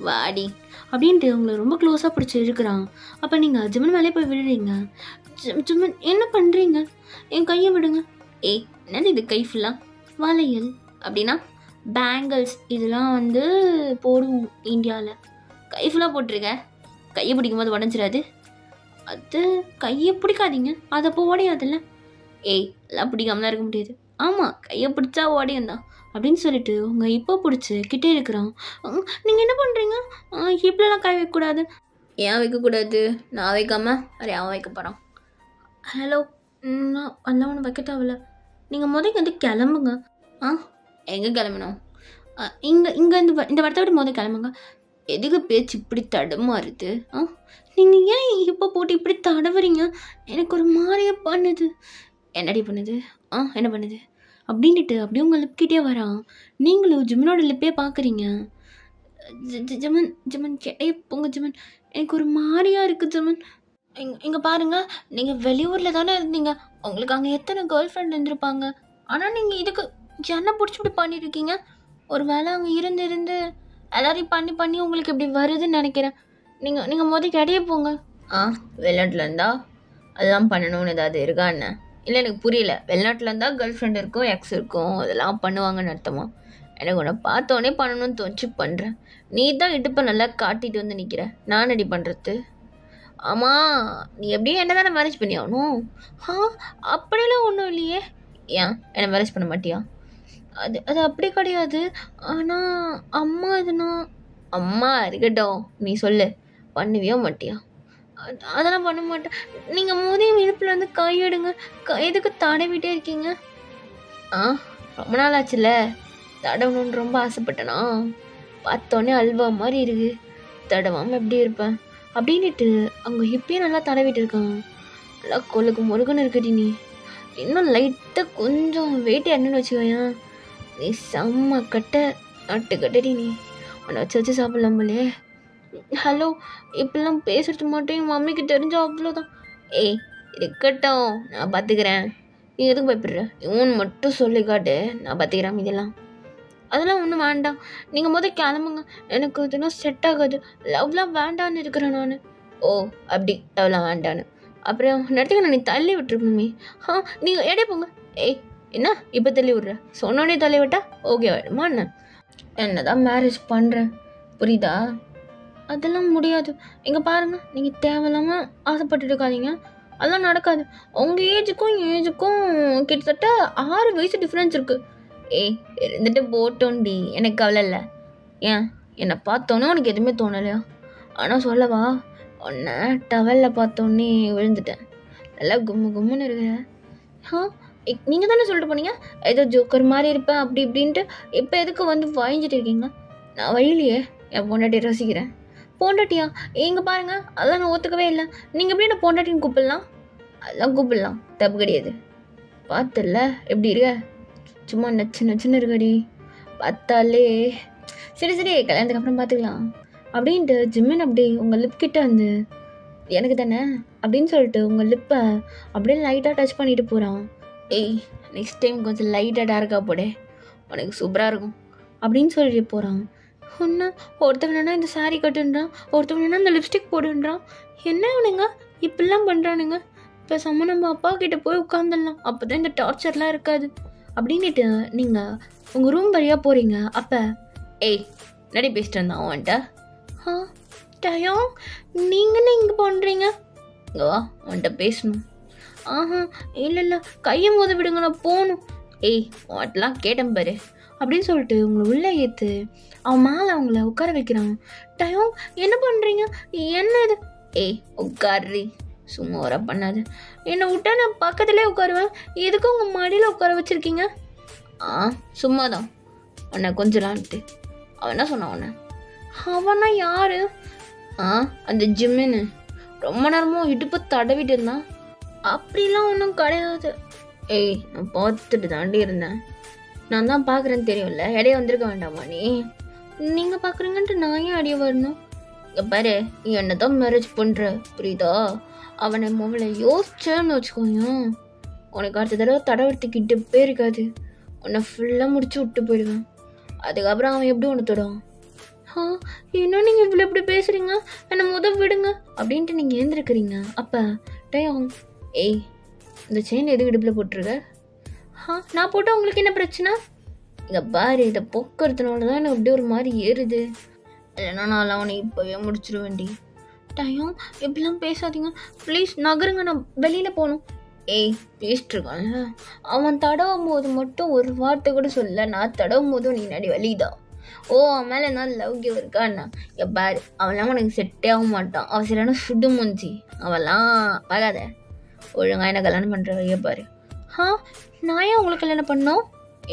வாடி அப்படின்ட்டு உங்களை ரொம்ப க்ளோஸாக பிடிச்சி இருக்கிறான். அப்போ நீங்கள் ஜிம்மன் மேலே போய் விடுறீங்க. ஜிம்மன் என்ன பண்ணுறீங்க? என் கையை விடுங்க. என்னது இது கை ஃபுல்லாக? வளையல் அப்படின்னா பேங்கிள்ஸ், இதெல்லாம் வந்து போடுவோம் இந்தியாவில். கை ஃபுல்லாக போட்டிருக்க, கையை பிடிக்கும் போது உடஞ்சிடாது? அது கையை பிடிக்காதீங்க, அதை அப்போ உடையாதுல்ல. எல்லாம் பிடிக்காம தான் இருக்க முடியாது. ஆமாம், கையை பிடிச்சா உடையும் தான் அப்படின்னு சொல்லிட்டு உங்கள் இப்போ பிடிச்சி கிட்டே இருக்கிறான். நீங்கள் என்ன பண்ணுறீங்க? இப்படிலாம் கை வைக்கக்கூடாது. ஏன் வைக்கக்கூடாது? நான் வைக்காமல் வேறு அவன் வைக்க போகிறான். ஹலோ, நான் அதெல்லாம் ஒன்று வைக்க தேவையில்ல. நீங்கள் வந்து கிளம்புங்க. எங்கே கிளம்பணும்? இங்கே இந்த இடத்த விட்டு கிளம்புங்க. எதுக்கு பேச்சு இப்படி தடுமாறுது? நீங்கள் ஏன் இப்போ போட்டு இப்படி தடவுறீங்க? எனக்கு ஒரு மாதிரியே பண்ணுது. என்னடி பண்ணுது? என்ன பண்ணுது அப்படின்ட்டு அப்படியே உங்கள் லிப்கிட்டே வரான். நீங்களும் ஜிம்மனோட லிப்பே பார்க்குறீங்க. ஜிம்மன் கேட்டே போங்க ஜிம்மன், எனக்கு ஒரு மாதிரியாக இருக்குது ஜிம்மன். இங்கே பாருங்கள், நீங்கள் வெளியூரில் தானே இருந்தீங்க, உங்களுக்கு அங்கே எத்தனை கேர்ள் ஃப்ரெண்ட் இருந்திருப்பாங்க. ஆனால் நீங்கள் இதுக்கு என்ன பிடிச்சி இப்படி பண்ணியிருக்கீங்க? ஒரு வேளை அங்கே இருந்து எல்லாரையும் பண்ணி உங்களுக்கு இப்படி வருதுன்னு நினைக்கிறேன். நீங்கள் கேட்டே போங்க. வெளிநாட்டில் இருந்தால் அதெல்லாம் பண்ணணும்னு ஏதாவது இருக்கா என்ன? இல்லை, எனக்கு புரியல. வெளிநாட்டில் இருந்தால் கேர்ள் ஃப்ரெண்ட் இருக்கும், எக்ஸ் இருக்கும், அதெல்லாம் பண்ணுவாங்கன்னு அர்த்தமா? எனக்கு உன்னை பார்த்தோன்னே பண்ணணும்னு தோணுச்சு பண்ணுறேன். நீ தான் இடுப்பை நல்லா காட்டிட்டு வந்து நிற்கிற, நான் ரெடி பண்ணுறது. ஆமாம், நீ எப்படியும் என்ன தானே மேரேஜ் பண்ணி ஆகணும். அப்படிலாம் ஒன்றும் இல்லையே. ஏன் என்னை மேரேஜ் பண்ண மாட்டியா? அது அது அப்படி கிடையாது. ஆனால் அம்மா இதுனா. அம்மா இருக்கட்டும், நீ சொல்லு, பண்ணுவியா மாட்டியா? அதெல்லாம் பண்ண மாட்டேன். நீங்கள் மோதியம் இடுப்பில் வந்து கையெடுங்க. எதுக்கு தடவிட்டே இருக்கீங்க? ரொம்ப நாள் ஆச்சுல்ல தடவணுன்னு ரொம்ப ஆசைப்பட்டேனா? பார்த்தோன்னே அல்வா மாதிரி இருக்கு, தடவாமல் எப்படி இருப்பேன் அப்படின்ட்டு அங்கே இப்பயும் நல்லா தடவிட்டு இருக்கான். நல்லா கொழுக்கு முருகன்னு இருக்குடி. நீ இன்னும் லைட்டாக கொஞ்சம் வெயிட் என்னன்னு வச்சுக்கோயேன், நீ செம்ம கட்டடி. நீ உன்னை வச்சு சாப்பிடலாம் போலே. ஹலோ, இப்பெல்லாம் பேசுறது மட்டும் என் மம்மிக்கு தெரிஞ்சா அவ்வளோதான். ஏய் இருக்கட்டும், நான் பார்த்துக்கிறேன். நீ எதுக்கு பயப்படுற? இவன் மட்டும் சொல்லி காட்டு, நான் பார்த்துக்கிறேன். இதெல்லாம் அதெல்லாம் ஒன்றும் வேண்டாம். நீங்கள் முதல் கிளம்புங்க, எனக்கு இதெல்லாம் செட் ஆகாது. லவ்லாம் வேண்டான்னு இருக்கிறேன் நான். ஓ அப்படி, லவ்லாம் வேண்டான்னு அப்புறம் நடத்துக்க நீ தள்ளி விட்டுருக்கணுமே. நீங்கள் எடே போங்க. ஏய் என்ன இப்போ தள்ளி விட்ற? சொன்னோடனே தள்ளி விட்டா ஓகே ஆகிடுமா? என்ன தான் மேரேஜ் பண்ணுறேன், புரியுதா? அதெல்லாம் முடியாது. இங்கே பாருங்கள், நீங்கள் தேவையில்லாமல் ஆசைப்பட்டு இருக்காதீங்க, அதெல்லாம் நடக்காது. உங்கள் ஏஜுக்கும் என் ஏஜுக்கும் கிட்டத்தட்ட 6 வயசு டிஃப்ரென்ஸ் இருக்குது. ஏய் இருந்துட்டு போட்டோண்டி, எனக்கு கவலை இல்லை. ஏன் என்னை பார்த்தோன்னே உனக்கு எதுவுமே தோணலையா? ஆனால் சொல்லவா, உன்னை டவலில் பார்த்தோன்னே விழுந்துட்டேன். நல்லா கும்முன்னு இருக்க. நீங்கள் தானே சொல்லிட்டு போனீங்க ஏதோ ஜோக்கர் மாதிரி இருப்பேன் அப்படி இப்படின்ட்டு. இப்போ எதுக்கு வந்து வாங்கிட்டு இருக்கீங்க? நான் வழியிலையே என் பொண்டாட்டியை ரசிக்கிறேன். பொண்டாட்டியா? இங்கே பாருங்கள், அதெல்லாம் நான் ஒத்துக்கவே இல்லை. நீங்கள் எப்படி என்ன பொண்டாட்டின்னு கூப்பிடலாம்? அதெல்லாம் கூப்பிடலாம், தப்பு கிடையாது. பார்த்துல எப்படி இருக்க, சும்மா நச்சுன்னு இருக்கடி பார்த்தாலே. சரி கல்யாணத்துக்கு அப்புறம் பார்த்துக்கலாம் அப்படின்ட்டு ஜிம்மின் அப்படி உங்கள் லிப் கிட்ட வந்து எனக்கு தானே அப்படின்னு சொல்லிட்டு உங்கள் லிப்பை அப்படியே லைட்டாக டச் பண்ணிட்டு போகிறான். ஏய் நெக்ஸ்ட் டைம் கொஞ்சம் லைட்டாக டார்க்காக போடே, உனக்கு சூப்பராக இருக்கும் அப்படின்னு சொல்லிட்டு போகிறான். ஒன்று ஒருத்தவனா இந்த சாரீ கட்டுன்றான், ஒருத்தவனா இந்த லிப்ஸ்டிக் போடுன்றான். என்ன இவனுங்க இப்படிலாம் பண்ணுறானுங்க? இப்போ நம்ம அப்பா கிட்டே போய் உட்காந்துடலாம், அப்போ தான் இந்த டார்ச்சர்லாம் இருக்காது அப்படின்ட்டு நீங்கள் உங்கள் ரூம் வழியாக போகிறீங்க. அப்போ ஏய் நடி பேசிட்டு இருந்தான் அவன்கிட்ட. டயம் நீங்களே இங்கே பண்ணுறீங்க? இங்கே வா, அவன்கிட்ட பேசணும். இல்லை கையை மோத விடுங்க, நான் போகணும். ஏய் அவன்ட்டெலாம் கேட்டேன் பாரு அப்படின்னு சொல்லிட்டு உங்களை உள்ளே ஏற்று அவன் மேலே அவங்கள உட்கார வைக்கிறான். டயம் என்ன பண்ணுறீங்க? என்ன இது? ஏய் உட்காரி, சும்மா வர பண்ணாது. என்னை விட்டா நான் பக்கத்துலேயே உட்காருவேன், எதுக்கு உங்கள் மடியில் உட்கார வச்சுருக்கீங்க? சும்மா தான் உன்னை கொஞ்சலான்ட்டு. அவன் என்ன சொன்னான் உன்னை? அவனா யாரு? அந்த ஜிம்மின்னு ரொம்ப நேரமும் இடுப்பு தடவிட்டு இருந்தான். அப்படிலாம் ஒன்றும் கிடையாது. ஏய் நான் பார்த்துட்டு தாண்டி இருந்தேன். நான் தான் பார்க்குறேன்னு தெரியும்ல, இடையே வந்திருக்க வேண்டாமா நீ? நீங்கள் பார்க்குறீங்கன்ட்டு நான் ஏன் அடியே வரணும்? இங்கே பாரு, நீ என்ன தான் மேரேஜ் பண்ணுற, புரியுதா? அவனை முதல்ல யோசிச்சேன்னு வச்சுக்கோங்க, உனக்கு அடுத்த தடவை தடவடுத்திக்கிட்டு போயிருக்காது. உன்னை ஃபுல்லாக முடிச்சு விட்டு போயிடுவேன். அதுக்கப்புறம் அவன் எப்படி ஒன்று தொடுவான்? இன்னும் நீங்கள் இவ்வளோ எப்படி பேசுகிறீங்க, என்னை விடுங்க அப்படின்ட்டு நீங்கள் ஏந்திருக்கிறீங்க. அப்போ டயம் ஏய் இந்த செயின் எது இடுப்பில் போட்டிருக்க? நான் போட்டால் உங்களுக்கு என்ன பிரச்சனை? இங்கே பாரு, இதை போக்குறதுனால தான் எனக்கு அப்படியே ஒரு மாதிரி ஏறுது. இல்லைன்னா நான் அவனை இப்போவே முடிச்சிருவேண்டி. டயம் எப்படிலாம் பேசாதீங்க ப்ளீஸ், நகருங்க, நான் வெளியில் போகணும். ஏய் பேசிட்டு இருக்கான்ல, அவன் தடவும் போது மட்டும் ஒரு வார்த்தை கூட சொல்ல, நான் தடவும் போதும் நீ நடி வலிதான். ஓ அவன் மேலே என்ன லவ் கிவ் இருக்கான்னா? இங்கே பாரு, அவன்லாம் உனக்கு செட்டே ஆக மாட்டான். அவன் சரியான சுடு மூஞ்சி, அவெல்லாம் பார்க்காத. ஒழுங்காக என்ன கல்யாணம் பண்ணுற வைய பாரு. நான் ஏன் உங்களுக்கு கல்யாணம் பண்ணோம்?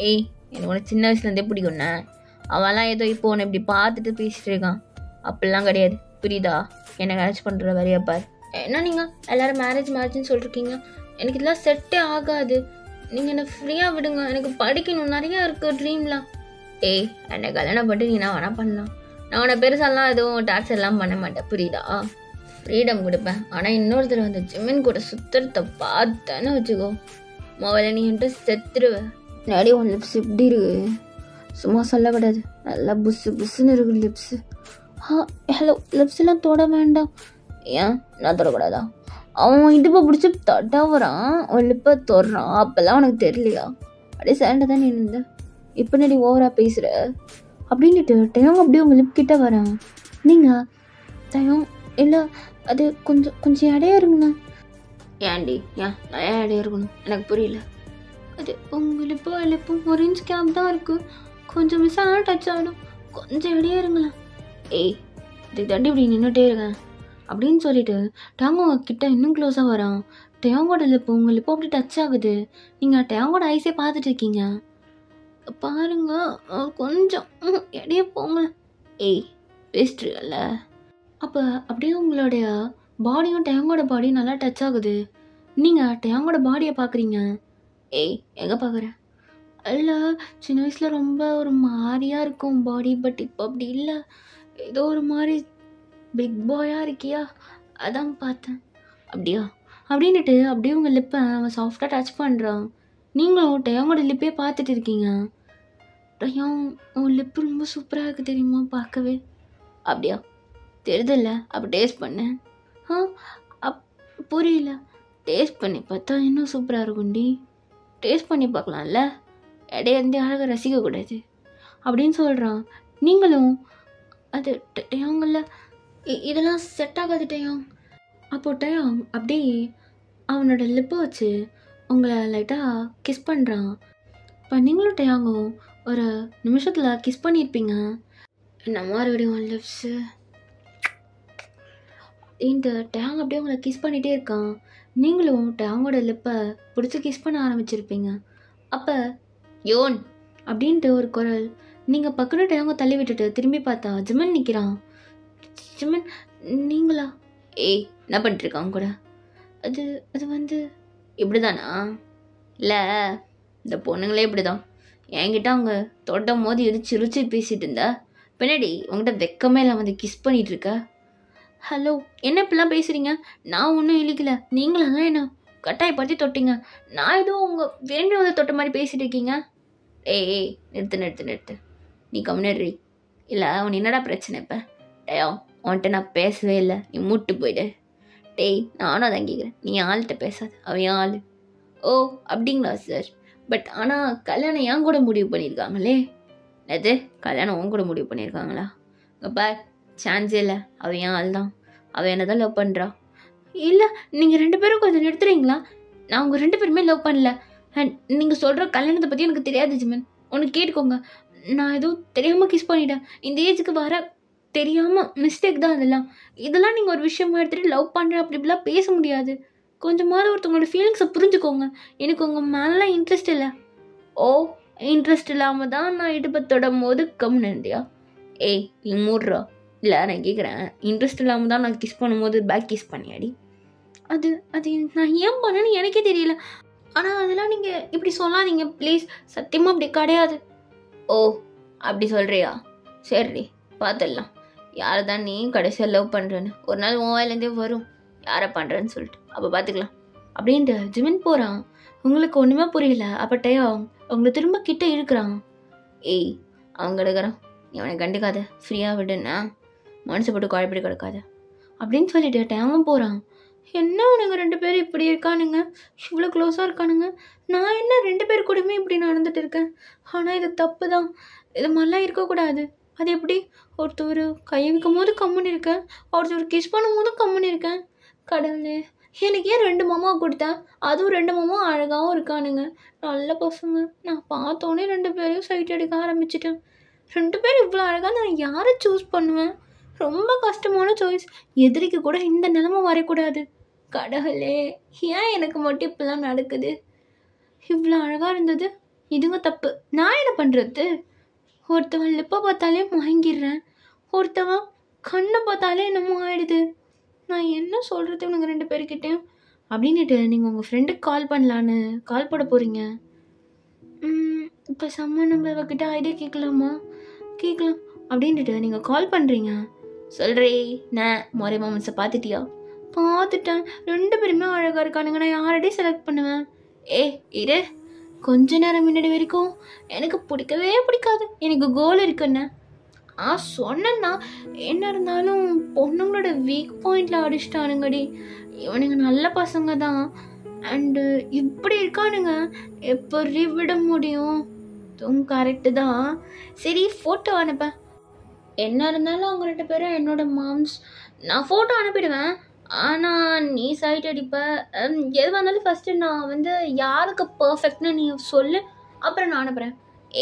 ஏய் எனக்கு உனக்கு சின்ன வயசுலேருந்தே பிடிக்கும்ண்ணே. அவன்லாம் ஏதோ இப்போ உன்னை இப்படி பார்த்துட்டு பேசிட்டு இருக்கான், அப்படிலாம் கிடையாது, புரியுதா? என்னை மேரேஜ் பண்ணுற வரையா பாரு. என்ன நீங்கள் எல்லோரும் மேரேஜ்னு சொல்லிருக்கீங்க, எனக்கு இதெல்லாம் செட்டே ஆகாது. நீங்கள் என்னை ஃப்ரீயாக விடுங்க, எனக்கு படிக்கணும், நிறையா இருக்குது ட்ரீம்லாம். ஏய் என்னை கல்யாணம் பண்ணிட்டு நீ நான் வேணா பண்ணலாம், நான் உன்னை பெருசாலாம் எதுவும் டார்ச்சர்லாம் பண்ண மாட்டேன், புரியுதா? ஃப்ரீடம் கொடுப்பேன். ஆனால் இன்னொருத்தர் வந்து ஜிம்மின் கூட சுத்தரத்தை பார்த்தேன்னு வச்சுக்கோ, முதல்ல நீ என்கிட்ட செத்துருவேன். நிறைய உன் லிப்ஸ் இப்படி இருக்கு, சும்மா சொல்லக்கூடாது, நல்லா புஸ்ஸுன்னு இருக்கு லிப்ஸு. ஹலோ, லிப்ஸ்லாம் தொட வேண்டாம். ஏன் நான் தொடக்கூடாதா? அவன் இடுப்பை பிடிச்சி தடவுறான், அவன் லிப்பை தொடுறான், அப்போல்லாம் உனக்கு தெரியலையா? அப்படியே சேண்டை தான் நீ இருந்த. இப்படி ஓவரா பேசுகிற அப்படின்ட்டு டயம் அப்படியே உங்கள் லிப் கிட்ட வரேன். நீங்கள் டயம் இல்லை, அது கொஞ்சம் கொஞ்சம் இடையா இருங்கண்ணா. ஏன்டி ஏன் நிறையா இடையா இருக்கணும்? எனக்கு புரியல. அது உங்கள் லிப்பும் ஒரு இன்ச் கேப் தான் இருக்குது, கொஞ்சம் மிஸ் ஆனால் டச் ஆகிடும், கொஞ்சம் இடையா இருங்களா. ஏய் இதுக்கு தண்டி இப்படி நின்றுட்டே இருக்கேன் அப்படின்னு சொல்லிட்டு டேங்கோ கிட்ட இன்னும் க்ளோஸாக வரான். டேங்கோட லிப்பு உங்கள் லிப்பு அப்படி டச் ஆகுது. நீங்கள் டேங்கோட ஐஸே பார்த்துட்டு இருக்கீங்க. பாருங்க கொஞ்சம் இடையே போங்க. ஏய் பேசிட்டுருக்கல. அப்போ அப்படியே உங்களுடைய பாடியும் டேங்கோட பாடியும் நல்லா டச் ஆகுது. நீங்கள் டேங்கோட பாடியை பார்க்குறீங்க. ஏய் எங்கே பார்க்குற? இல்லை சின்ன வயசில் ரொம்ப ஒரு மாதிரியாக இருக்கும் பாடி, பட் இப்போ அப்படி இல்லை, ஏதோ ஒரு மாதிரி பிக் பாயாக இருக்கியா, அதான் பார்த்தேன். அப்படியா அப்படின்ட்டு அப்படியே உங்கள் லிப்பை அவன் சாஃப்டாக டச் பண்ணுறான். நீங்களும் டயாங்கோட லிப்பே பார்த்துட்டு இருக்கீங்க. டயாங் உன் லிப்பு ரொம்ப சூப்பராக இருக்குது தெரியுமா பார்க்கவே. அப்படியா தெரியுதில்ல, அப்போ டேஸ்ட் பண்ணேன். புரியல. டேஸ்ட் பண்ணி பார்த்தா இன்னும் சூப்பராக இருக்கும்டி, டேஸ்ட் பண்ணி பார்க்கலாம்ல, இடையிருந்து அழகாக ரசிக்கக்கூடாது அப்படின்னு சொல்கிறான். நீங்களும் அது டயாங்கல்ல இதெல்லாம் செட் ஆகாது டயாங். அப்போ டயாங் அப்படியே அவனோட லிப்பை வச்சு உங்களை லைட்டாக கிஸ் பண்ணுறான். இப்போ நீங்களும் டயாங்கும் ஒரு நிமிஷத்தில் கிஸ் பண்ணியிருப்பீங்க. என்ன மறுபடியும் லிப்ஸு இந்த டயாங் அப்படியே உங்களை கிஸ் பண்ணிகிட்டே இருக்கான். நீங்களும் டயாங்கோட லிப்பை பிடிச்சி கிஸ் பண்ண ஆரம்பிச்சிருப்பீங்க. அப்போ யோன் அப்படின்ட்டு ஒரு குரல். நீங்கள் பக்கத்து டயாங்க தள்ளி விட்டுட்டு திரும்பி பார்த்தா ஜிமன் நிற்கிறான். ஜிமன் நீங்களா? ஏய் என்ன பண்ணிட்டுருக்காங்க கூட? அது அது வந்து இப்படி தானா? இல்லை இந்த பொண்ணுங்களே இப்படி தான். என்கிட்ட அவங்க தொட்டும் போது ருச்சி பேசிகிட்டு இருந்தா, பின்னாடி உங்கள்கிட்ட வெக்கமே இல்லை வந்து கிஸ் பண்ணிகிட்ருக்க. ஹலோ என்ன இப்படிலாம் பேசுகிறீங்க? நான் ஒன்றும் இழிக்கல, நீங்களாம் தான் என்ன கட்டாயப்படுத்தி தொட்டிங்க. நான் எதுவும் உங்கள் வேண்டியதை தொட்ட மாதிரி பேசிகிட்டு இருக்கீங்க. ஏய் நிறுத்து, நீ கம்னரி. இல்லை அவன் என்னடா பிரச்சனை இப்போ? டயோ உன்கிட்ட நான் பேசவே இல்லை, நீ மூட்டு போயிடு. டேய் நானும் அதான் கேட்குறேன், நீ ஆள்கிட்ட பேசாத, அவன் ஆள். ஓ அப்படிங்களா சார், பட் ஆனால் கல்யாணம் என் கூட முடிவு பண்ணியிருக்காங்களே. அது கல்யாணம் உன் கூட முடிவு பண்ணியிருக்காங்களா? இங்கப்பா சான்ஸே இல்லை, அவன் என் ஆள் தான், அவன் என்ன தான் லவ் பண்ணுறா. இல்லை நீங்கள் 2 பேரும் கொஞ்சம் நிறுத்துறீங்களா? நான் உங்கள் 2 பேருமே லவ் பண்ணல. அண்ட் நீங்கள் சொல்கிற கல்யாணத்தை பற்றி எனக்கு தெரியாது ஜிமன், ஒன்று கேட்டுக்கோங்க. நான் எதுவும் தெரியாமல் கிஸ் பண்ணிட்டேன். இந்த ஏஜுக்கு வர தெரியாமல் மிஸ்டேக் தான் இதெல்லாம் நீங்கள் ஒரு விஷயமா எடுத்துகிட்டு லவ் பண்ணுறேன் அப்படி இப்படிலாம் பேச முடியாது. கொஞ்சமாவது ஒருத்தவங்களோட ஃபீலிங்ஸை புரிஞ்சுக்கோங்க. எனக்கு உங்கள் மேலாம் இன்ட்ரெஸ்ட் இல்லை. ஓ இன்ட்ரெஸ்ட் இல்லாமல் தான் நான் இடுப்பை தொடும் போது கம்முன்னுண்டியா? ஏய் நீ மூடுறா. இல்லை நான் கேட்குறேன், இன்ட்ரெஸ்ட் இல்லாமல் தான் நான் கிஸ் பண்ணும்போது பேக் கிஸ் பண்ணியாடி? அது அது நான் ஏன் பண்ணேன்னு எனக்கே தெரியல. ஆனால் அதெல்லாம் நீங்கள் இப்படி சொல்லாதீங்க ப்ளீஸ், சத்தியமாக அப்படி கிடையாது. ஓ அப்படி சொல்கிறியா? சரி பார்த்துடலாம், யாரை தான் நீ கடைசியாக லவ் பண்ணுறேன்னு ஒரு நாள் உன் வாயிலேருந்தே வரும், யாரை பண்ணுறேன்னு சொல்லிட்டு, அப்போ பார்த்துக்கலாம் அப்படின்ட்டு ஜிமின் போகிறான். உங்களுக்கு ஒன்றுமே புரியல. அப்போ டயம் அவங்கள திரும்ப கிட்ட இழுக்கிறான். ஏய் அவங்க எடுக்கிறான், நீ அவனை கண்டுக்காத, ஃப்ரீயாக விடுன்னா, மனசு போட்டு குழப்பிட்டு கிடக்காத அப்படின்னு சொல்லிட்டு டயமும் போகிறான். என்ன உனக்கு 2 பேரும் இப்படி இருக்கானுங்க, இவ்வளோ க்ளோஸாக இருக்கானுங்க. நான் என்ன 2 பேர் கூடயுமே இப்படி நடந்துட்டு இருக்கேன். ஆனால் இது தப்பு தான், இது மாதிரிலாம் இருக்கக்கூடாது. அது எப்படி ஒருத்தர் கையை வைக்கும் போது கம்முன்னு இருக்கேன், ஒருத்தர் கிஸ் பண்ணும் போதும் கம்முன்னு இருக்கேன். கடவுளே எனக்கு ஏன் 2 மாமாவை கொடுத்தேன்? அதுவும் 2 மாமாவும் அழகாகவும் இருக்கானுங்க, நல்ல பசங்க. நான் பார்த்தோன்னே 2 பேரையும் சைட் அடிக்க ஆரம்பிச்சிட்டேன். 2 பேரும் இவ்வளோ அழகாக நான் யாரை சூஸ் பண்ணுவேன்? ரொம்ப கஷ்டமான சாய்ஸ். எதிரிக்கு கூட இந்த நிலைமை வரக்கூடாது. கடவுளே ஏன் எனக்கு மட்டும் இப்படிலாம் நடக்குது? இவ்வளோ அழகாக இருந்தது, இதுங்க தப்பு. நான் என்ன பண்ணுறது? ஒருத்தவன் லிப்பை பார்த்தாலே மயங்கிடுறேன், ஒருத்தவன் கண்ணை பார்த்தாலே என்னமோ ஆயிடுது. நான் என்ன சொல்கிறது இவனுங்க 2 பேர்கிட்டையும் அப்படின்னுட்டு நீங்கள் உங்கள் ஃப்ரெண்டுக்கு கால் பண்ணலான்னு கால் போட போகிறீங்க. இப்போ செம்ம நம்ம அவகிட்ட ஐடியா கேட்கலாமா? கேட்கலாம் அப்படின்ட்டு நீங்கள் கால் பண்ணுறீங்க. சொல்கிறே நான் மொரே மாமன்ஸை பார்த்துட்டியா? பார்த்துட்டேன், 2 பேருமே அழகாக இருக்கானுங்க, நான் யாரடி செலக்ட் பண்ணுவேன்? இரு, கொஞ்ச நேரம் முன்னாடி வரைக்கும் எனக்கு பிடிக்கவே பிடிக்காது, எனக்கு கோல் இருக்குன்னு சொன்னேன்னா என்ன இருந்தாலும் பொண்ணுங்களோட வீக் பாயிண்டில் அடிச்சிட்டானுங்கடி. இவனுங்க நல்ல பசங்க தான், அண்டு இப்படி இருக்கானுங்க, எப்படி விட முடியும்? அதுவும் கரெக்டு தான். சரி ஃபோட்டோ அனுப்ப. என்ன இருந்தாலும் அவங்க 2 பேரும் என்னோட மாம்ஸ். நான் ஃபோட்டோ அனுப்பிடுவேன். ஆனால் நீ சைட் அடிப்ப. எதுவாக இருந்தாலும் ஃபஸ்ட்டு நான் வந்து யாருக்கு பர்ஃபெக்ட்னு நீ சொல்லு, அப்புறம் நான் அனுப்புகிறேன்.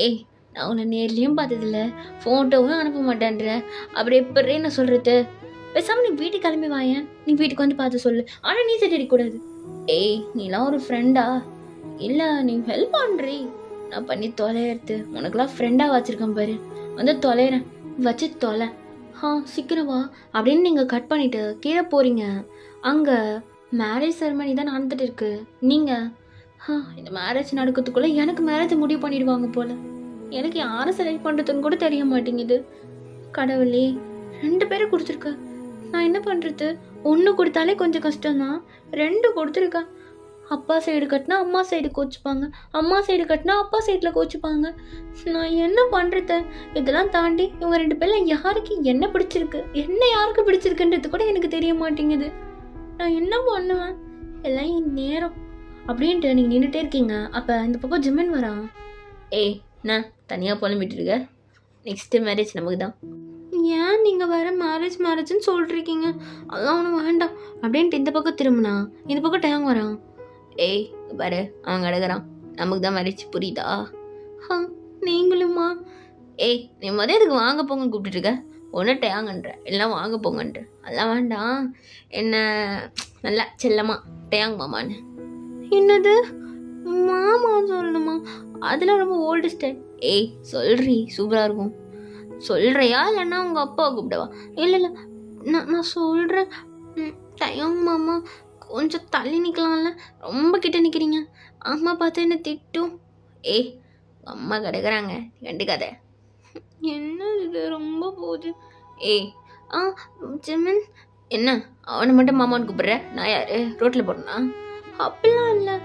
ஏய், நான் உன்னை நேர்லேயும் பார்த்ததில்ல, ஃபோட்டோவும் அனுப்ப மாட்டேன்ற. அப்படி எப்படி நான் சொல்கிறது? பேசாமல் நீ வீட்டுக்கு கிளம்பி வாயேன். நீ வீட்டுக்கு வந்து பார்த்து சொல்லு. ஆனால் நீ சைட் அடிக்கக்கூடாது. ஏய், நீலாம் ஒரு ஃப்ரெண்டா? இல்லை, நீ ஹெல்ப் பண்ணுறீ. நான் பண்ணி தொலையிறது. உனக்குலாம் ஃப்ரெண்டாக வச்சுருக்கேன் பாரு. வந்து தொலைகிறேன், வச்சு தொலை. சீக்கிரம் வா அப்படின்னு நீங்கள் கட் பண்ணிவிட்டு கீழே போகிறீங்க. அங்கே மேரேஜ் செரமனி தான் நடந்துட்டு இருக்கு. நீங்கள் இந்த மேரேஜ் நடக்கிறதுக்குள்ளே எனக்கு மேரேஜ் முடிவு பண்ணிடுவாங்க போல். எனக்கு யாரை செலக்ட் பண்ணுறதுன்னு கூட தெரிய மாட்டேங்குது. கடவுளே, 2 பேரும் கொடுத்துருக்க. நான் என்ன பண்ணுறது? 1 கொடுத்தாலே கொஞ்சம் கஷ்டம்தான், 2 கொடுத்துருக்கேன். அப்பா சைடு கட்டினா அம்மா சைடு கோச்சிப்பாங்க, அம்மா சைடு கட்டினா அப்பா சைடில் கோச்சிப்பாங்க. நான் என்ன பண்ணுறது? இதெல்லாம் தாண்டி இவங்க 2 பேரில் யாருக்கு என்ன பிடிச்சிருக்கு, என்ன யாருக்கு பிடிச்சிருக்குன்றது கூட எனக்கு தெரிய மாட்டேங்குது. நான் என்ன பண்ணுவேன்? எல்லாம் என் நேரம் அப்படின்ட்டு நீங்கள் நின்றுட்டே இருக்கீங்க. அப்போ இந்த பக்கம் ஜிம்மன் வரான். ஏய், நான் தனியாக புலம்பிட்டு இருக்க. நெக்ஸ்ட்டு மேரேஜ் நமக்கு தான். ஏன் நீங்கள் வேறு மேரேஜ்னு சொல்லிருக்கீங்க? அதெல்லாம் ஒன்றும் வேண்டாம் அப்படின்ட்டு இந்த பக்கம் திரும்பினா இந்த பக்கம் டேங் வரான். ஏய் பாரு, அவன் கிடக்குறான், நமக்கு தான் மேரேஜ், புரியுதா? நீங்களுமா? ஏய், நீ எதுக்கு வாங்க போங்கன்னு கூப்பிட்டுருக்க? ஒன்று டேங்குன்ற, எல்லாம் வாங்க போங்கன்ற. அதெல்லாம் வேண்டாம், என்ன நல்லா செல்லம்மா டேங் மாமான்னு. என்னது மாமா சொல்லணுமா? அதெல்லாம் ரொம்ப ஓல்டு ஸ்டைல். ஏய் சொல்றி, சூப்பராக இருக்கும். சொல்கிறியா இல்லைன்னா உங்கள் அப்பாவை கூப்பிடவா? இல்லை, நான் சொல்கிறேன். டேங் மாமா, கொஞ்சம் தள்ளி நிற்கலாம்ல, ரொம்ப கிட்ட நிற்கிறீங்க. அம்மா பார்த்து என்ன திட்டும். ஏய், அம்மா கிடக்குறாங்க, கண்டுக்காத. என்ன இது ரொம்ப போகுது. ஏய் ஜிமின், என்ன அவனை மட்டும் மாமான்னு கூப்பிட்ற? நான் யார், ரோட்டில் போடனா? அப்படிலாம் இல்லை,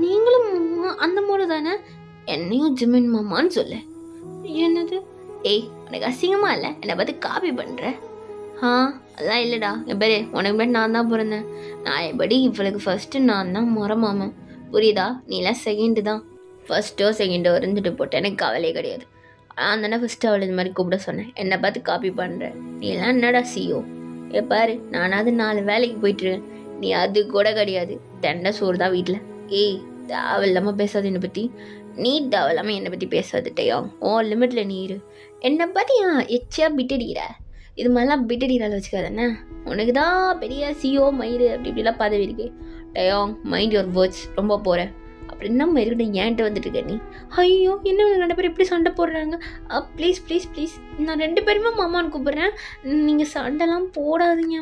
நீங்களும் அந்த மூடு தானே. என்னையும் ஜிமின் மாமான்னு சொல்லு. என்னது? ஏய், உனக்கு அசிங்கமா இல்லை என்னை பார்த்து காப்பி பண்ணுற? அதெல்லாம் இல்லைடா. என் பேர் உனக்கு பேர் நான் தான் பிறந்தேன். நான் எப்படி இவளுக்கு ஃபஸ்ட்டு நான் தான் முறமாமன், புரியுதா? நீலாம் செகண்டு தான். ஃபஸ்ட்டோ செகண்டோ இருந்துட்டு போட்டேன், எனக்கு கவலையே கிடையாது. நான் தானே ஃபஸ்ட்டு அவளை இது மாதிரி கூப்பிட சொன்னேன். என்னை பார்த்து காப்பி பண்ணுற நீலாம் என்னடா சியோ? பாரு, நானாவது 4 வேலைக்கு போயிட்டுருக்கேன், நீ அது கூட கிடையாது. தெண்டை சோறு தான் வீட்டில். ஏய், தேவையில்லாமல் பேசாது என்னை பற்றி. நீ தேவையில்லாமல் என்னை பற்றி பேசாதுட்டையா? லிமிட்டில் நீ இரு. என்னை பற்றி எச்சியாக பிட்டடிக்கிற. இது மாதிரிலாம் பிட்டடிக்கிறாள் வச்சுக்காதானே. உனக்கு தான் பெரிய சிஓ மயிறு அப்படி இப்படிலாம் பதவி இருக்கு. டயோங், மைண்ட் யுவர் வேர்ட்ஸ், ரொம்ப போகிறேன் அப்படின்னா மறுபடியும் ஏன்ட்டு வந்துட்டு இருக்க நீ. ஐயோ, என்ன 2 பேரும் இப்படி சண்டை போடுறாங்க? ப்ளீஸ், நான் 2 பேருமே மாமான்னு கூப்பிட்றேன். நீங்கள் சண்டைலாம் போடாதீங்க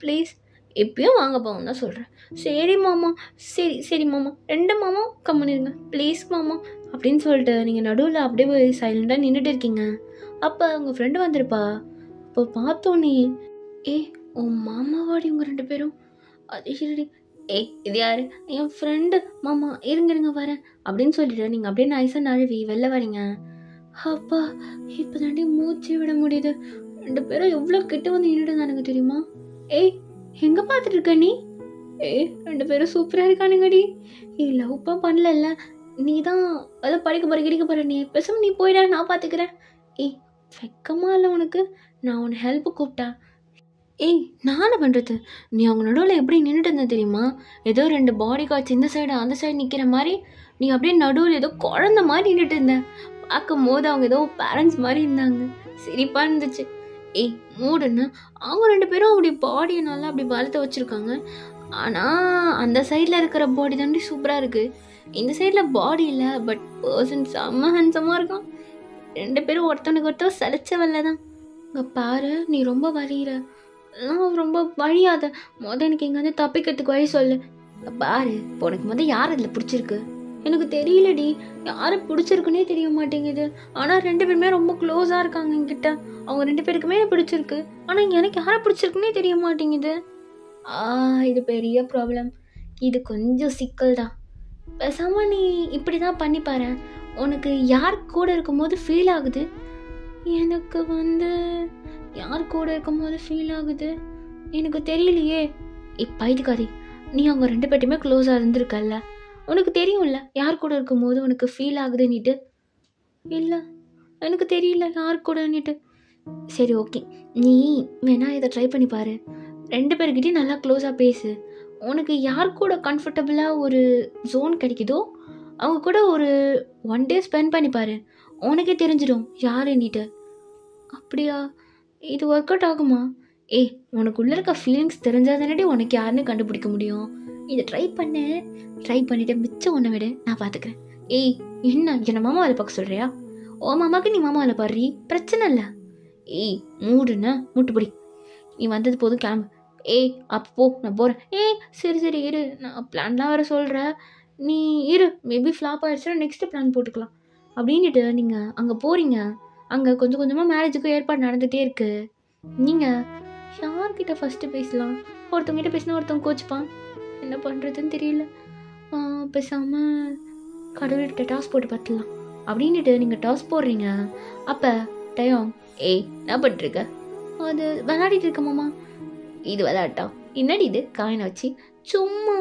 ப்ளீஸ். எப்பயும் வாங்க போவோம் தான் சொல்கிறேன். சரி மாமா, சரி மாமா, 2 மாமா கம்முனிருங்க ப்ளீஸ் மாமா அப்படின்னு சொல்லிட்டு நீங்கள் நடுவில் அப்படியே போய் சைலண்டாக நின்றுட்டு இருக்கீங்க. அப்போ உங்கள் ஃப்ரெண்டு வந்திருப்பா. இப்போ பார்த்தோன்னே, உன் மாமாவாடி உங்கள் 2 பேரும்? அது சரி. இது யார்? என் ஃப்ரெண்டு மாமா, இருங்க வரேன் அப்படின்னு சொல்லிட்டு நீங்கள் அப்படியே நைஸாக நழுவி வெளில வரீங்க. அப்பா, இப்போ தாண்டி மூச்சு விட முடியுது. 2 பேரும் எவ்வளோ கிட்ட வந்து நின்றுட்டு எனக்கு தெரியுமா? எங்கே பார்த்துட்டு இருக்க நீ? 2 பேரும் சூப்பராக இருக்கானுங்கடி. லவ்ப்பா பண்ணல, நீ தான் அதை படிக்க போகிற. நீ பேசாம நீ போயிடா, நான் பார்த்துக்கிறேன். வெக்கமா இல்லை உனக்கு? நான் உன்னை ஹெல்ப்பு கூப்பிட்டா. நான் என்ன பண்ணுறது? நீ அவங்க நடுவில் எப்படி நின்றுட்டு இருந்த தெரியுமா? ஏதோ 2 பாடி கார்ட்ஸ் இந்த சைடு அந்த சைடு நிற்கிற மாதிரி நீ அப்படியே நடுவில் ஏதோ குழந்த மாதிரி நின்றுட்டு இருந்த. பார்க்கும் போது அவங்க ஏதோ பேரண்ட்ஸ் மாதிரி இருந்தாங்க, சிரிப்பாக இருந்துச்சு. மூடுன்னு அவங்க 2 பேரும் அப்படி பாடியை நல்லா அப்படி வளர்த்து வச்சுருக்காங்க. ஆனால் அந்த சைடில் இருக்கிற பாடி தாண்டி சூப்பராக இருக்குது. இந்த சைடில் பாடி இல்லை, பட் பர்சன் செம்ம ஹேண்ட்ஸமாக இருக்கான். 2 பேரும் ஒருத்தனுக்கு ஒருத்தர் சலிச்ச வரல தான். இங்கே பாரு, நீ ரொம்ப வலிகிற. ரொம்ப வழியாத. எனக்கு எங்கே வந்து தப்பிக்கிறதுக்கு வழி சொல்லு. பாரு, இப்போ உனக்கு யார் அதில் பிடிச்சிருக்கு? எனக்கு தெரியலடி, யாரை பிடிச்சிருக்குன்னே தெரிய மாட்டேங்குது. ஆனால் 2 பேருமே ரொம்ப க்ளோஸாக இருக்காங்க என்கிட்ட. அவங்க 2 பேருக்குமே பிடிச்சிருக்கு, ஆனால் எனக்கு யாரை பிடிச்சிருக்குன்னே தெரிய மாட்டேங்குது. இது பெரிய ப்ராப்ளம். இது கொஞ்சம் சிக்கல் தான். பேசாமல் நீ இப்படி தான் பண்ணி பாரு. உனக்கு யார் கூட இருக்கும்போது ஃபீல் ஆகுது? எனக்கு யார் கூட இருக்கும்போது ஃபீல் ஆகுது எனக்கு தெரியலையே. இப்போ இதுக்காரி, நீ அவங்க 2 பேர்ட்டுமே க்ளோஸாக இருந்திருக்கல்ல, உனக்கு தெரியும்ல யார் கூட இருக்கும்போது உனக்கு ஃபீல் ஆகுதுன்னுட்டு. இல்லை எனக்கு தெரியல யார் கூடன்னுட்டு. சரி ஓகே, நீ வேணா இதை ட்ரை பண்ணி பாரு. 2 பேர்கிட்டையும் நல்லா க்ளோஸாக பேசு. உனக்கு யார் கூட கம்ஃபர்டபுளாக ஒரு ஜோன் கிடைக்குதோ அவங்க கூட ஒரு 1 டே ஸ்பெண்ட் பண்ணி பாரு. உனக்கே தெரிஞ்சிடும் யாருன்னிட்டு. அப்படியா, இது ஒர்க் அவுட் ஆகுமா? ஏய், உனக்குள்ளே இருக்க ஃபீலிங்ஸ் தெரிஞ்சால் தானே உனக்கு யாருன்னு கண்டுபிடிக்க முடியும். இதை ட்ரை பண்ணிவிட்டு மிச்சம் ஒன்றை விட நான் பார்த்துக்கிறேன். ஏய், என்ன மாமா வேலை பார்க்க சொல்கிறியா? ஓ மாமாவுக்கு நீ மாமா வேலை பாடுறீ, பிரச்சனை இல்லை. ஏய் மூடுன்னா மூட்டுப்படி, நீ வந்தது போதும் கிளம்பு. ஏய் அப்போ நான் போகிறேன். ஏய் சரி இரு, நான் பிளான்லாம் வேறு சொல்கிறேன், நீ இரு. மேபி ஃப்ளாப் ஆகிடுச்சுன்னா நெக்ஸ்ட்டு பிளான் போட்டுக்கலாம் அப்படின்ட்டு நீங்கள் அங்கே போகிறீங்க. அங்கே கொஞ்சம் கொஞ்சமாக மேரேஜுக்கும் ஏற்பாடு நடந்துகிட்டே இருக்குது. நீங்கள் யார்கிட்ட ஃபஸ்ட்டு பேசலாம்? ஒருத்தவங்கிட்ட பேசினா ஒருத்தவங்க கோச்சிப்பான். என்ன பண்ணுறதுன்னு தெரியல. பேசாமல் கடவுள்கிட்ட டாஸ் போட்டு பார்த்துலாம் அப்படின்ட்டு நீங்கள் டாஸ் போடுறீங்க. அப்போ டயம், ஏய் என்ன பண்ணிட்டுருக்க? அது விளையாடிட்டு இருக்க மாமா. இது விளையாட்டா? என்னடி இது காயினை வச்சு? சும்மா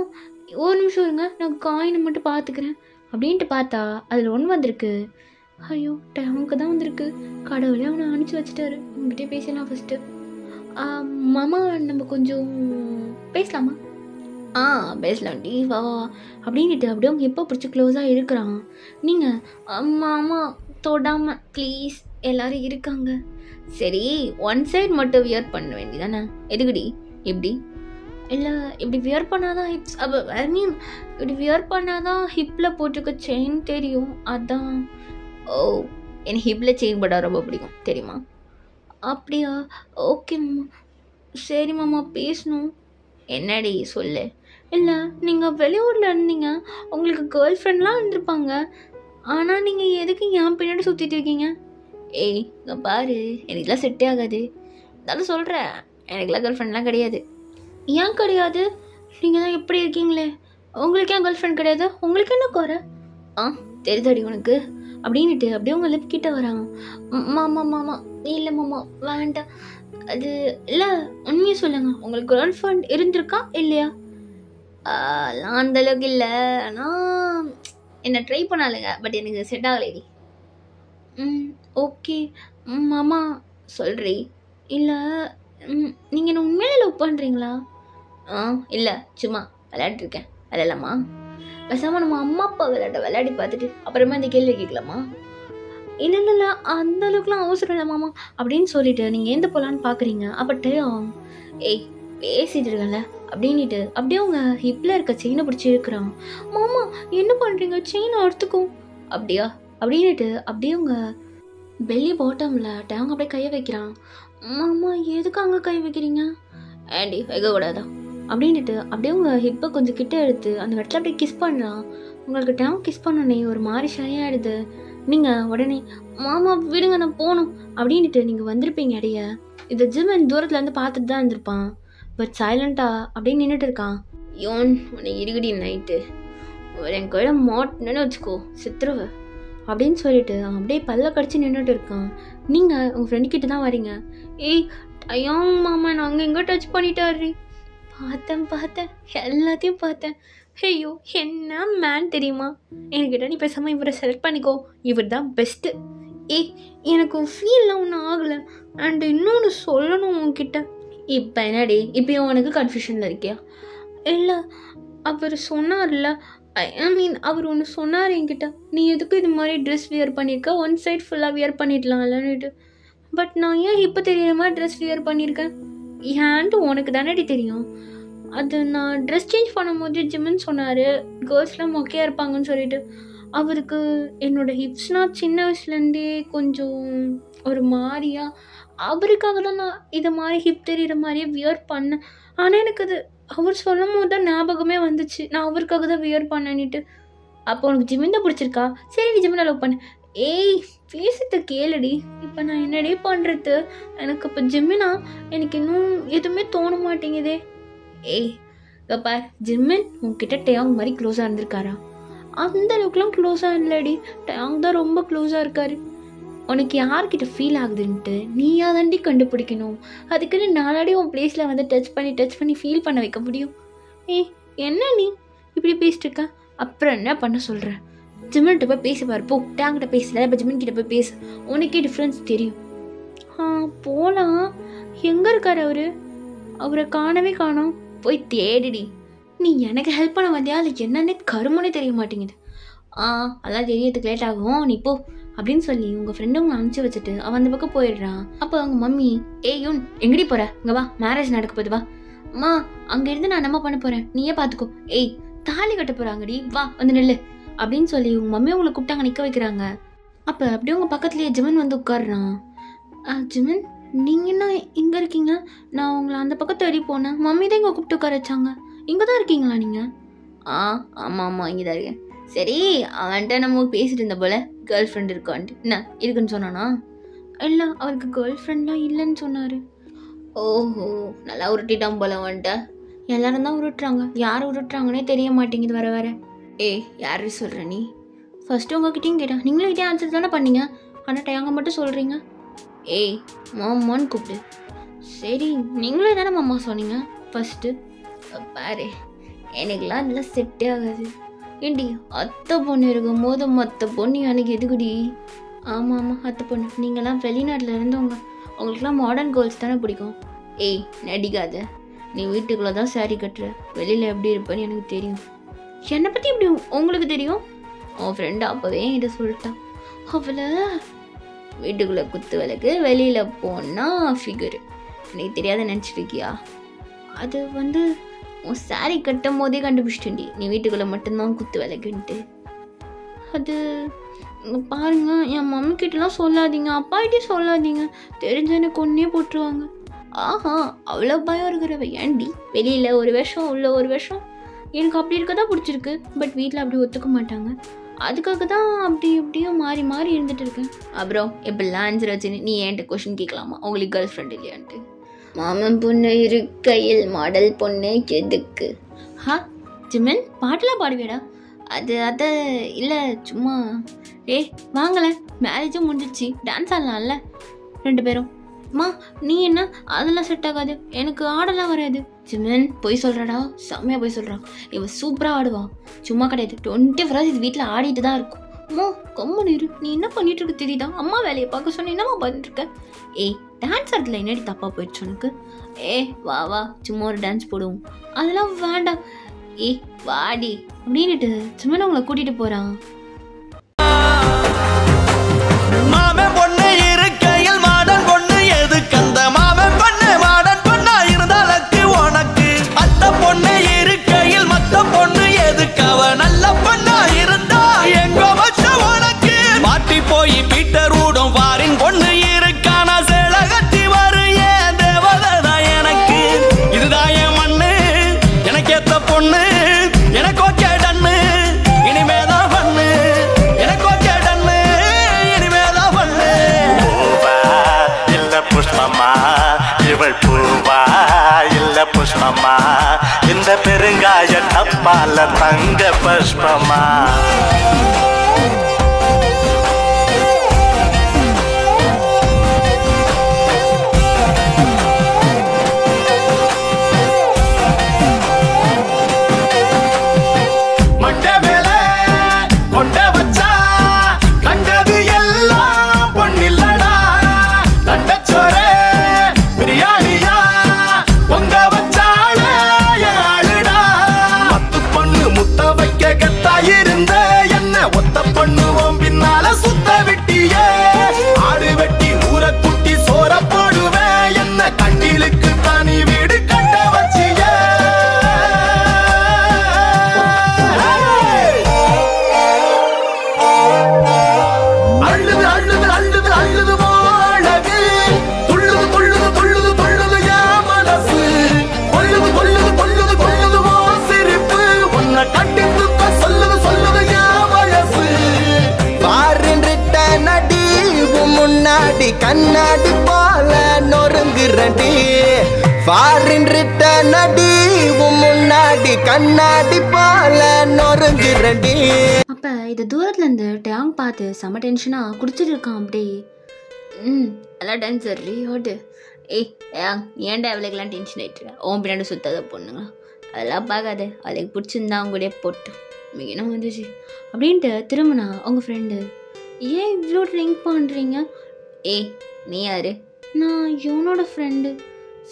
ஒரு நிமிஷம் இருங்க, நான் காயினை மட்டும் பார்த்துக்கிறேன் அப்படின்ட்டு பார்த்தா அதில் 1 வந்திருக்கு. ஐயோ, டயமுக்கு தான் வந்திருக்கு. கடவுளே அவனை அனுப்பிச்சி வச்சுட்டாரு. உங்ககிட்டே பேசலாம் ஃபஸ்ட்டு. மாமா நம்ம கொஞ்சம் பேசலாமா? பேசலாம்டி, வா அப்படின்ட்டு அப்படியே அவங்க எப்போ பிடிச்சி க்ளோஸாக இருக்கிறான். நீங்கள் மாமா தொடாமல் ப்ளீஸ், எல்லோரும் இருக்காங்க. சரி, 1 சைட் மட்டும் வியர் பண்ண வேண்டியதானே? எதுக்குடி இப்படி? இல்லை இப்படி வியர் பண்ணாதான் ஹிப்ஸ், ஐ மீன் இப்படி வியர் பண்ணாதான் ஹிப்பில் போட்டிருக்க செயின் தெரியும், அதான். ஓ, எனக்கு ஹிப்பில் செயின் போட ரொம்ப பிடிக்கும் தெரியுமா? அப்படியா, ஓகே மாமா. சரி மாமா, பேசணும். என்னடி சொல்லு. இல்லை, நீங்கள் வெளியூரில் இருந்தீங்க, உங்களுக்கு கேர்ள் ஃப்ரெண்ட்லாம் இருந்திருப்பாங்க, ஆனால் நீங்கள் எதுக்கு என் பின்னாடி சுற்றிட்டு இருக்கீங்க? ஏய் இங்கே பாரு, எனக்குலாம் செட்டே ஆகாது. இருந்தாலும் சொல்கிறேன், எனக்குலாம் கேர்ள் ஃப்ரெண்ட்லாம் கிடையாது. ஏன் கிடையாது? நீங்கள் தான் எப்படி இருக்கீங்களே, உங்களுக்கு ஏன் கேர்ள் ஃப்ரெண்ட் கிடையாது? உங்களுக்கு என்ன குறை? தெரியுதாடி உனக்கு அப்படின்ட்டு அப்படியே உங்கள் லிப் கிட்ட வராங்க. மாமா இல்லை மாமா வேண்டாம். அது இல்லை, உண்மையை சொல்லுங்கள், உங்களுக்கு கேர்ள் ஃப்ரெண்ட் இருந்திருக்கா இல்லையா? நான் அந்தளவுக்கு இல்லை, ஆனால் என்னை ட்ரை பண்ணாலுங்க, பட் எனக்கு செட் ஆகலைடி. ஓகே மாமா சொல்கிறீ. இல்லை நீங்கள் என்ன உண்மையிலே லவ் பண்ணுறீங்களா? இல்லை, சும்மா விளையாடிருக்கேன். விளையாடலாமா? பேசாமல் நம்ம அம்மா அப்பா விளையாடி பார்த்துட்டு அப்புறமா இந்த கேள்வி கேட்கலாமா? இல்லை அந்த அளவுக்குலாம் அவசரம் இல்லை மாமா அப்படின்னு சொல்லிட்டு நீங்கள் எந்த போகலான்னு பார்க்குறீங்க. அப்பட்டு ஏய் பேசிட்டு இருக்கல அப்படின்ட்டு அப்படியே அவங்க ஹிப்பில் இருக்க செயினை பிடிச்சி இருக்கிறான். மாமா என்ன பண்ணுறீங்க? செயினை அறுத்துக்கும். அப்படியா அப்படின்ட்டு அப்படியே அவங்க பெல்லி பாட்டமில் டேங்க அப்படியே கையை வைக்கிறான். மாமா எதுக்கு அங்கே கை வைக்கிறீங்க? ஆண்டி வைக்கக்கூடாதா அப்படின்ட்டு அப்படியே அவங்க ஹிப்பை கொஞ்சம் கிட்ட எடுத்து அந்த இடத்துல அப்படியே கிஸ் பண்ணலாம். உங்களுக்கு டேங் கிஸ் பண்ணோன்னே ஒரு மாதிரி ஷையாகிடுது. நீங்கள் உடனே மாமா விடுங்க நான் போகணும் அப்படின்ட்டு நீங்கள் வந்திருப்பீங்க இடைய. இந்த ஜிம்மன் தூரத்துலேருந்து பார்த்துட்டு தான் இருந்திருப்பான். பட் சைலண்ட்டாக அப்படியே நின்றுட்டு இருக்கான். யோன் உன்னை இருகடி நைட்டு என் கையில மாட்டினு வச்சுக்கோ சித்திரவ அப்படின்னு சொல்லிட்டு அவன் அப்படியே பல்ல கடிச்சு நின்றுட்டு இருக்கான். நீங்கள் உங்கள் ஃப்ரெண்டுக்கிட்ட தான் வரீங்க. ஏய் ஐயாங் மாமா நான் அங்கே எங்கே டச் பண்ணிட்டாரு. பார்த்தேன் எல்லாத்தையும் பார்த்தேன். ஐயோ என்ன மேன் தெரியுமா? என்கிட்ட நீ பேசாமல் இவரை செலக்ட் பண்ணிக்கோ, இவர் தான் பெஸ்ட்டு. ஏய் எனக்கு ஃபீல்லாம் ஒன்றும் ஆகலை. அண்ட் இன்னொன்று சொல்லணும் உன்கிட்ட. இப்போ என்னடி இப்போயும் உனக்கு கன்ஃபியூஷனில் இருக்கியா? இல்லை அவர் சொன்னார்ல, ஐ மீன் அவர் ஒன்று சொன்னார் என்கிட்ட, நீ எதுக்கு இது மாதிரி ட்ரெஸ் வியர் பண்ணியிருக்க, 1 சைட் ஃபுல்லாக வியர் பண்ணிடலாம்லன்னுட்டு. பட் நான் ஏன் இப்போ தெரியுற மாதிரி ட்ரெஸ் வியர் பண்ணியிருக்கேன்? ஏன்ட்டு உனக்கு தானடி தெரியும். அது நான் ட்ரெஸ் சேஞ்ச் பண்ணும்போது ஜிம்முன்னு சொன்னார், கேர்ள்ஸ்லாம் மொக்கையாக இருப்பாங்கன்னு சொல்லிட்டு. அவருக்கு என்னோடய ஹிப்ஸ்னால் சின்ன வயசுலேருந்தே கொஞ்சம் ஒரு மாதிரியா, அவருக்காக தான் நான் இதை மாதிரி ஹிப் தெரிகிற மாதிரியே வியர் பண்ணேன். ஆனால் எனக்கு அது அவர் சொல்லும் போது தான் ஞாபகமே வந்துச்சு, நான் அவருக்காக தான் வியர் பண்ணேன்னுட்டு. அப்போ உனக்கு ஜிம்மின் தான் பிடிச்சிருக்கா? சரி நீ ஜிம்மின் லவ் பண்ணு. ஏய் பேசிட்டு கேளுடி. இப்போ நான் என்னடி பண்ணுறது? எனக்கு இப்போ ஜிம்மினா எனக்கு இன்னும் எதுவுமே தோண மாட்டேங்குதே. ஏய் பார், ஜிம்மின் உன்கிட்ட டேயாங் மாதிரி க்ளோஸாக இருந்திருக்காரா? அந்த அளவுக்குலாம் க்ளோஸாக இல்லடி, டேயாங் தான் ரொம்ப க்ளோஸாக இருக்காரு. உனக்கு யார்கிட்ட ஃபீல் ஆகுதுன்ட்டு நீயா தாண்டி கண்டுபிடிக்கணும். அதுக்குன்னு நாளாடி உன் பிளேஸில் வந்து டச் பண்ணி ஃபீல் பண்ண வைக்க முடியும்? ஏய் என்ன நீ இப்படி பேசிட்டு இருக்க? அப்புறம் என்ன பண்ண சொல்கிற? ஜிமின்கிட்ட போய் பேசுவார். போ டேங்கிட்ட பேசல, இப்போ ஜிமின் கிட்ட போய் பேசு, உனக்கே டிஃப்ரென்ஸ் தெரியும். போகலாம். எங்கே இருக்கார் அவரை காணவே காணோம். போய் தேடிடி. நீ எனக்கு ஹெல்ப் பண்ண வந்தியா இல்லை என்னன்னே கருமனே தெரிய மாட்டேங்குது. அதெல்லாம் தெரியறதுக்கு லேட் ஆகும், நீ போ அப்படின்னு சொல்லி உங்கள் ஃப்ரெண்டு உங்களை அனுப்பிச்சி வச்சுட்டு அவன் அந்த பக்கம் போயிடுறான். அப்போ அவங்க மம்மி, யூன் எங்கடி போகிற, இங்கே வா, மேரேஜ் நடக்க போகுது, வா. அம்மா அங்கேருந்து நான் என்ன பண்ண போகிறேன், நீயே பார்த்துக்கோ. தாலி கட்ட போகிறாங்கடி, வா வந்து நெல்லு அப்படின்னு சொல்லி உங்கள் மம்மி உங்களை கூப்பிட்டாங்க நிற்க வைக்கிறாங்க. அப்போ அப்படியே உங்கள் பக்கத்துலேயே ஜிமன் வந்து உட்காடுறான். ஜிமன், நீங்கள் என்ன இங்கே இருக்கீங்க? நான் உங்களை அந்த பக்கம் தேடி போனேன், மம்மி தான் இங்கே கூப்பிட்டு உட்கார வச்சாங்க. இங்கே தான் இருக்கீங்களா நீங்கள்? ஆமாம் இங்கே தான் இருக்கேன். சரி, அவன்கிட்ட நம்ம பேசிட்டு இருந்த போல கேர்ள் ஃப்ரெண்ட் இருக்கான்ட்டு. என்ன இருக்குன்னு சொன்னானா? இல்லை, அவருக்கு கேர்ள் ஃப்ரெண்ட்லாம் இல்லைன்னு சொன்னார். ஓஹோ, நல்லா உருட்டிட்டான் போல வந்துட்ட. எல்லாரும் தான் உருட்டுறாங்க, யார் உருட்டுறாங்கன்னே தெரிய மாட்டேங்குது வர வர. யாரு சொல்கிற நீ? ஃபஸ்ட்டு உங்ககிட்டையும் கேட்டேன், நீங்களும் இதே ஆன்சர் தானே பண்ணீங்க, ஆனால் டயங்க மட்டும் சொல்கிறீங்க. மாமான்னு கூப்பிடு. சரி, நீங்களும் தானே மாமா சொன்னீங்க ஃபஸ்ட்டு. பாரு, எனக்குலாம் அதெல்லாம் செட்டே ஆகாது. ஏண்டி, அத்தை பொண்ணு இருக்கும் போது மற்ற பொண்ணு எனக்கு எதுக்குடி? ஆமாம் அத்தை பொண்ணு, நீங்கள்லாம் வெளிநாட்டில் இருந்தவங்க, உங்களுக்குலாம் மாடர்ன் கேர்ள்ஸ் தானே பிடிக்கும். நடிக்காத, நீ வீட்டுக்குள்ளே தான் சாரி கட்டுற, வெளியில் எப்படி இருப்பேன்னு எனக்கு தெரியும். என்னை பற்றி எப்படி உங்களுக்கு தெரியும்? உன் ஃப்ரெண்டு அப்போவே என்கிட்ட சொல்லிட்டான். அவளை வீட்டுக்குள்ளே குத்து விளக்கு, வெளியில் போனால் ஃபிகரு, எனக்கு தெரியாத நினச்சிருக்கியா? அது உன் சாரி கட்டும் போதே கண்டுபிடிச்சிட்டேன்டி, நீ வீட்டுக்குள்ளே மட்டும்தான் குத்து விளக்குன்ட்டு. அது பாருங்க, என் மம்மி கிட்டலாம் சொல்லாதீங்க, அப்பாகிட்டே சொல்லாதீங்க, தெரிஞ்ச எனக்கு ஒன்றே போட்டுருவாங்க. அவ்வளோ பயம் இருக்கிறவ ஏன்டி? வெளியில் ஒரு வருஷம் உள்ள ஒரு வருஷம் எனக்கு அப்படி இருக்க தான் பிடிச்சிருக்கு, பட் வீட்டில் அப்படி ஒத்துக்க மாட்டாங்க, அதுக்காக தான் அப்படி எப்படியும் மாறி மாறி இருந்துட்டு இருக்கேன். அப்புறம் எப்படிலாம் ஆன்சர் வச்சுன்னு நீ என்கிட்ட கொஷின் கேட்கலாமா, உங்களுக்கு கேர்ள் ஃப்ரெண்ட் இல்லையான்ட்டு? மாமன் பொண்ணு இருக்கையில் மாடல் பொண்ணு எதுக்கு? ஜிமன், பாட்டெலாம் பாடுவேடா? அதை இல்லை, சும்மா. வாங்கலை, மேரேஜும் முடிஞ்சிச்சு, டான்ஸ் ஆடலாம்ல 2 பேரும். நீ என்ன, அதெல்லாம் செட் ஆகாது, எனக்கு ஆடலாம் வராது. ஜிமன், போய் சொல்கிறாடா, செம்மையாக போய் சொல்கிறான். இவன் சூப்பராக ஆடுவான், சும்மா கிடையாது, 24 hours இது வீட்டில் ஆடிட்டு தான் இருக்கும். கம்மனு இரு, நீ என்ன பண்ணிட்டு இருக்கு தெரியுதா? அம்மா வேலையை பார்க்க சொன்ன, என்னம்மா பண்ணிட்டு இருக்க? டான்ஸ் ஆடுறதுல என்னடி தப்பாக போயிடுச்சு உனக்கு? வா வா, சும்மா ஒரு டான்ஸ் போடுவோம். அதெல்லாம் வேண்டாம். வாடி அப்படின்னுட்டு சும்மா உங்களை கூட்டிகிட்டு போகிறான். புஷ்பமா, இந்த பெருங்காய டப்பால தங்க புஷ்பமா. கண்ணாடி போல நொறுங்குறடி, ஃபாரின் ரிட்டர்ன் அடி, முன்னாடி கண்ணாடி போல நொறுங்குறடி. அப்ப இது தூரத்துல இருந்து டேங் பார்த்து செம டென்ஷனா குடிச்சிட்டு இருக்கான் அப்படியே. நல்லா டான்ஸர் ஓட்டு. ஏன்டா அவளுக்கெல்லாம் டென்ஷன் ஆயிட்டு உன் பின்னாடி சுத்தாத பொண்ணுங்களா, அதெல்லாம் பார்க்காத, அவளுக்கு பிடிச்சிருந்தா அவங்க கூட போட்டு மீனம் வந்துச்சு அப்படின்ட்டு திரும்பினா உங்கள் ஃப்ரெண்டு, ஏன் இவ்வளோ ட்ரிங்க் பண்ணுறீங்க? ஏய் நீ யாரு? நான் இவனோட ஃப்ரெண்டு.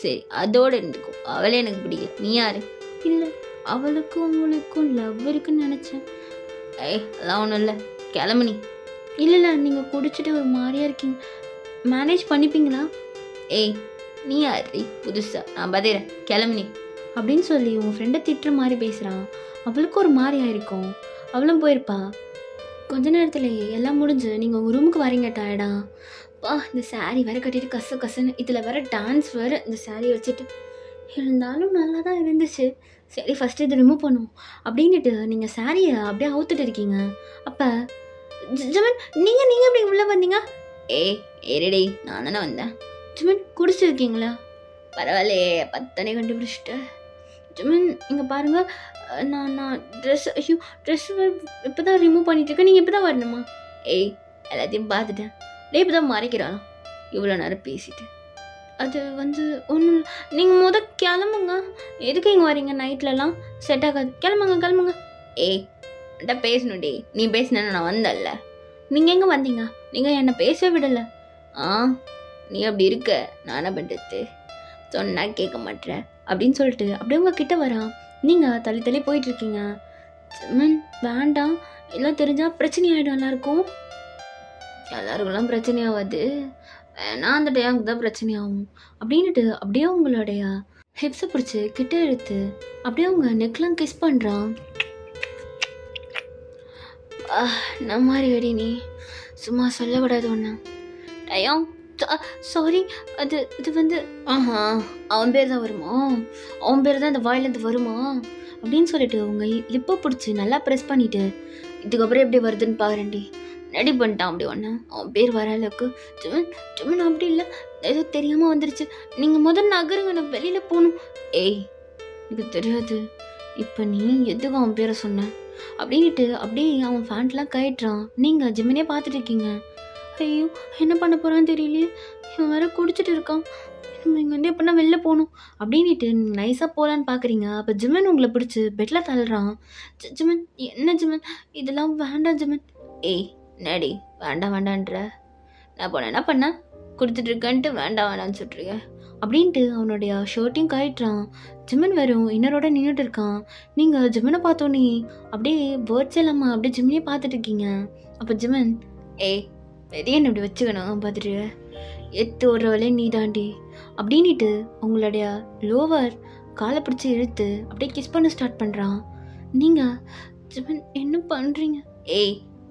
சரி அதோடு இருந்துக்கும், அவளே எனக்கு பிடிக்கல, நீ யாரு? இல்லை அவளுக்கும் உங்களுக்கும் லவ் இருக்குன்னு நினச்சேன். ஏய் அதெல்லாம் ஒன்றும் இல்லை, கிளம்பு நீ. இல்லை நீங்கள் குடிச்சிட்டு ஒரு மாதிரியா இருக்கீங்க, மேனேஜ் பண்ணிப்பீங்களா? ஏய் நீ யாரு புதுசா, நான் பதிறேன், கிளம்பு நீ அப்படின்னு சொல்லி உங்கள் ஃப்ரெண்டை திட்டுற மாதிரி பேசுகிறான். அவளுக்கும் ஒரு மாதிரி ஆயிருக்கும், அவளும் போயிருப்பா. கொஞ்ச நேரத்துலேயே எல்லாம் முடிஞ்சு நீங்கள் உங்கள் ரூமுக்கு வரீங்க டயர்டா. இந்த சாரீ வேறு கட்டிட்டு கசுன்னு, இதில் வேறு டான்ஸ் வேறு, இந்த சாரியை வச்சுட்டு இருந்தாலும் நல்லா தான் இருந்துச்சு. சரி ஃபஸ்ட்டு இது ரிமூவ் பண்ணுவோம் அப்படின்ட்டு நீங்கள் சாரியை அப்படியே அவுத்துட்டு இருக்கீங்க. அப்போ ஜமன் நீங்கள் எப்படி உள்ளே வந்தீங்க? ஏறிடே நான் தானே வந்தேன். ஜமன் குடிச்சிருக்கீங்களா? பரவாயில்லையே 10 கண்டுபிடிச்சிட்டு. ஜமன் இங்கே பாருங்கள், நான் ட்ரெஸ் இப்போ தான் ரிமூவ் பண்ணிட்டுருக்கேன், நீங்கள் இப்போ தான் வரணுமா? எல்லாத்தையும் பார்த்துட்டேன், இப்போ தான் மறைக்கிறான் இவ்வளோ நேரம் பேசிட்டு. அது ஒன்றும் நீங்கள் கிளம்புங்க, எதுக்கு இங்கே வரீங்க நைட்லலாம், செட் ஆகாது, கிளம்புங்க. என்கிட்ட பேசணும் டே, நீ பேசின நான் வந்தல்ல, நீங்கள் எங்கே வந்தீங்க? நீங்கள் என்னை பேச விடலை. நீ அப்படி இருக்க, நான் என்ன பண்ணுறது, சொன்னா கேட்க மாட்டேன் அப்படின்னு சொல்லிட்டு அப்படியே உங்கள் கிட்ட வரான். நீங்கள் தள்ளி போயிட்டுருக்கீங்க. வேண்டாம், எல்லாம் தெரிஞ்சால் பிரச்சனை ஆகிடும் எல்லாருக்கும்லாம் பிரச்சனை ஆகாது, வேணா அந்த டைமுக்கு தான் பிரச்சனை ஆகும் அப்படின்ட்டு அப்படியே உங்களுடைய ஹிப்ஸை பிடிச்சி கிட்ட எடுத்து அப்படியே உங்க நெக்லாம் கிஸ் பண்ணுறான். நம்ம மாதிரி வெடி, நீ சும்மா சொல்லக்கூடாது ஒன்று. டயம் சாரி, இது அவன் பேர் தான் வருமா, அவன் பேர் தான் இந்த வாயிலேருந்து வருமா அப்படின்னு சொல்லிட்டு உங்கள் லிப்பை பிடிச்சி நல்லா ப்ரெஸ் பண்ணிவிட்டு, இதுக்கப்புறம் எப்படி வருதுன்னு பாருண்டி ரெடி பண்ணிட்டான். அப்படி ஒன்று அவன் பேர் வர அளவுக்கு. ஜமன் அப்படி இல்லை, ஏதோ தெரியாமல் வந்துருச்சு, நீங்கள் முதல்ல நகருங்க, நான் வெளியில் போகணும். எனக்கு தெரியாது, இப்போ நீ எதுக்கு அவன் பேரை சொன்ன அப்படின்ட்டு அப்படியே அவன் ஃபேண்ட்லாம் கயிட்டுறான். நீங்கள் ஜிமினே பார்த்துட்டு இருக்கீங்க. ஐயோ என்ன பண்ண போகிறான்னு தெரியலையே, இவன் வேறு குடிச்சிட்டு இருக்கான், நம்ம இங்கே எப்படின்னா வெளில போகணும் அப்படின்ட்டு நைஸாக போகலான்னு பார்க்குறீங்க. அப்போ ஜிமன் உங்களை பிடிச்சி பெட்டில் தள்ளுறான். ஜிமன் என்ன ஜிமன், இதெல்லாம் வேண்டாம் ஜிமன். என்னடி வேண்டான்ற, நான் போனேன் என்ன பண்ணேன், கொடுத்துட்ருக்கேன்ட்டு வேண்டான்னு சொல்கிறீங்க அப்படின்ட்டு அவனுடைய ஷர்ட்டையும் கயிட்டுறான். ஜிமன் வெறும் இன்னரோட நின்றுட்டு இருக்கான். நீங்கள் ஜிமனை பார்த்தோன்னே அப்படியே வேர்ட்ஸ் இல்லாமல் அப்படியே ஜிமனையே பார்த்துட்டு இருக்கீங்க. அப்போ ஜிமன் பெரிய என்ன இப்படி வச்சுக்கணும் பார்த்துட்டு, எத்து ஓடுறவளே நீ தாண்டி அப்படின்ட்டு உங்களுடைய லோவர் காலை பிடிச்சி இழுத்து அப்படியே கிஸ் பண்ண ஸ்டார்ட் பண்ணுறான். நீங்கள் ஜிமன் என்ன பண்ணுறீங்க?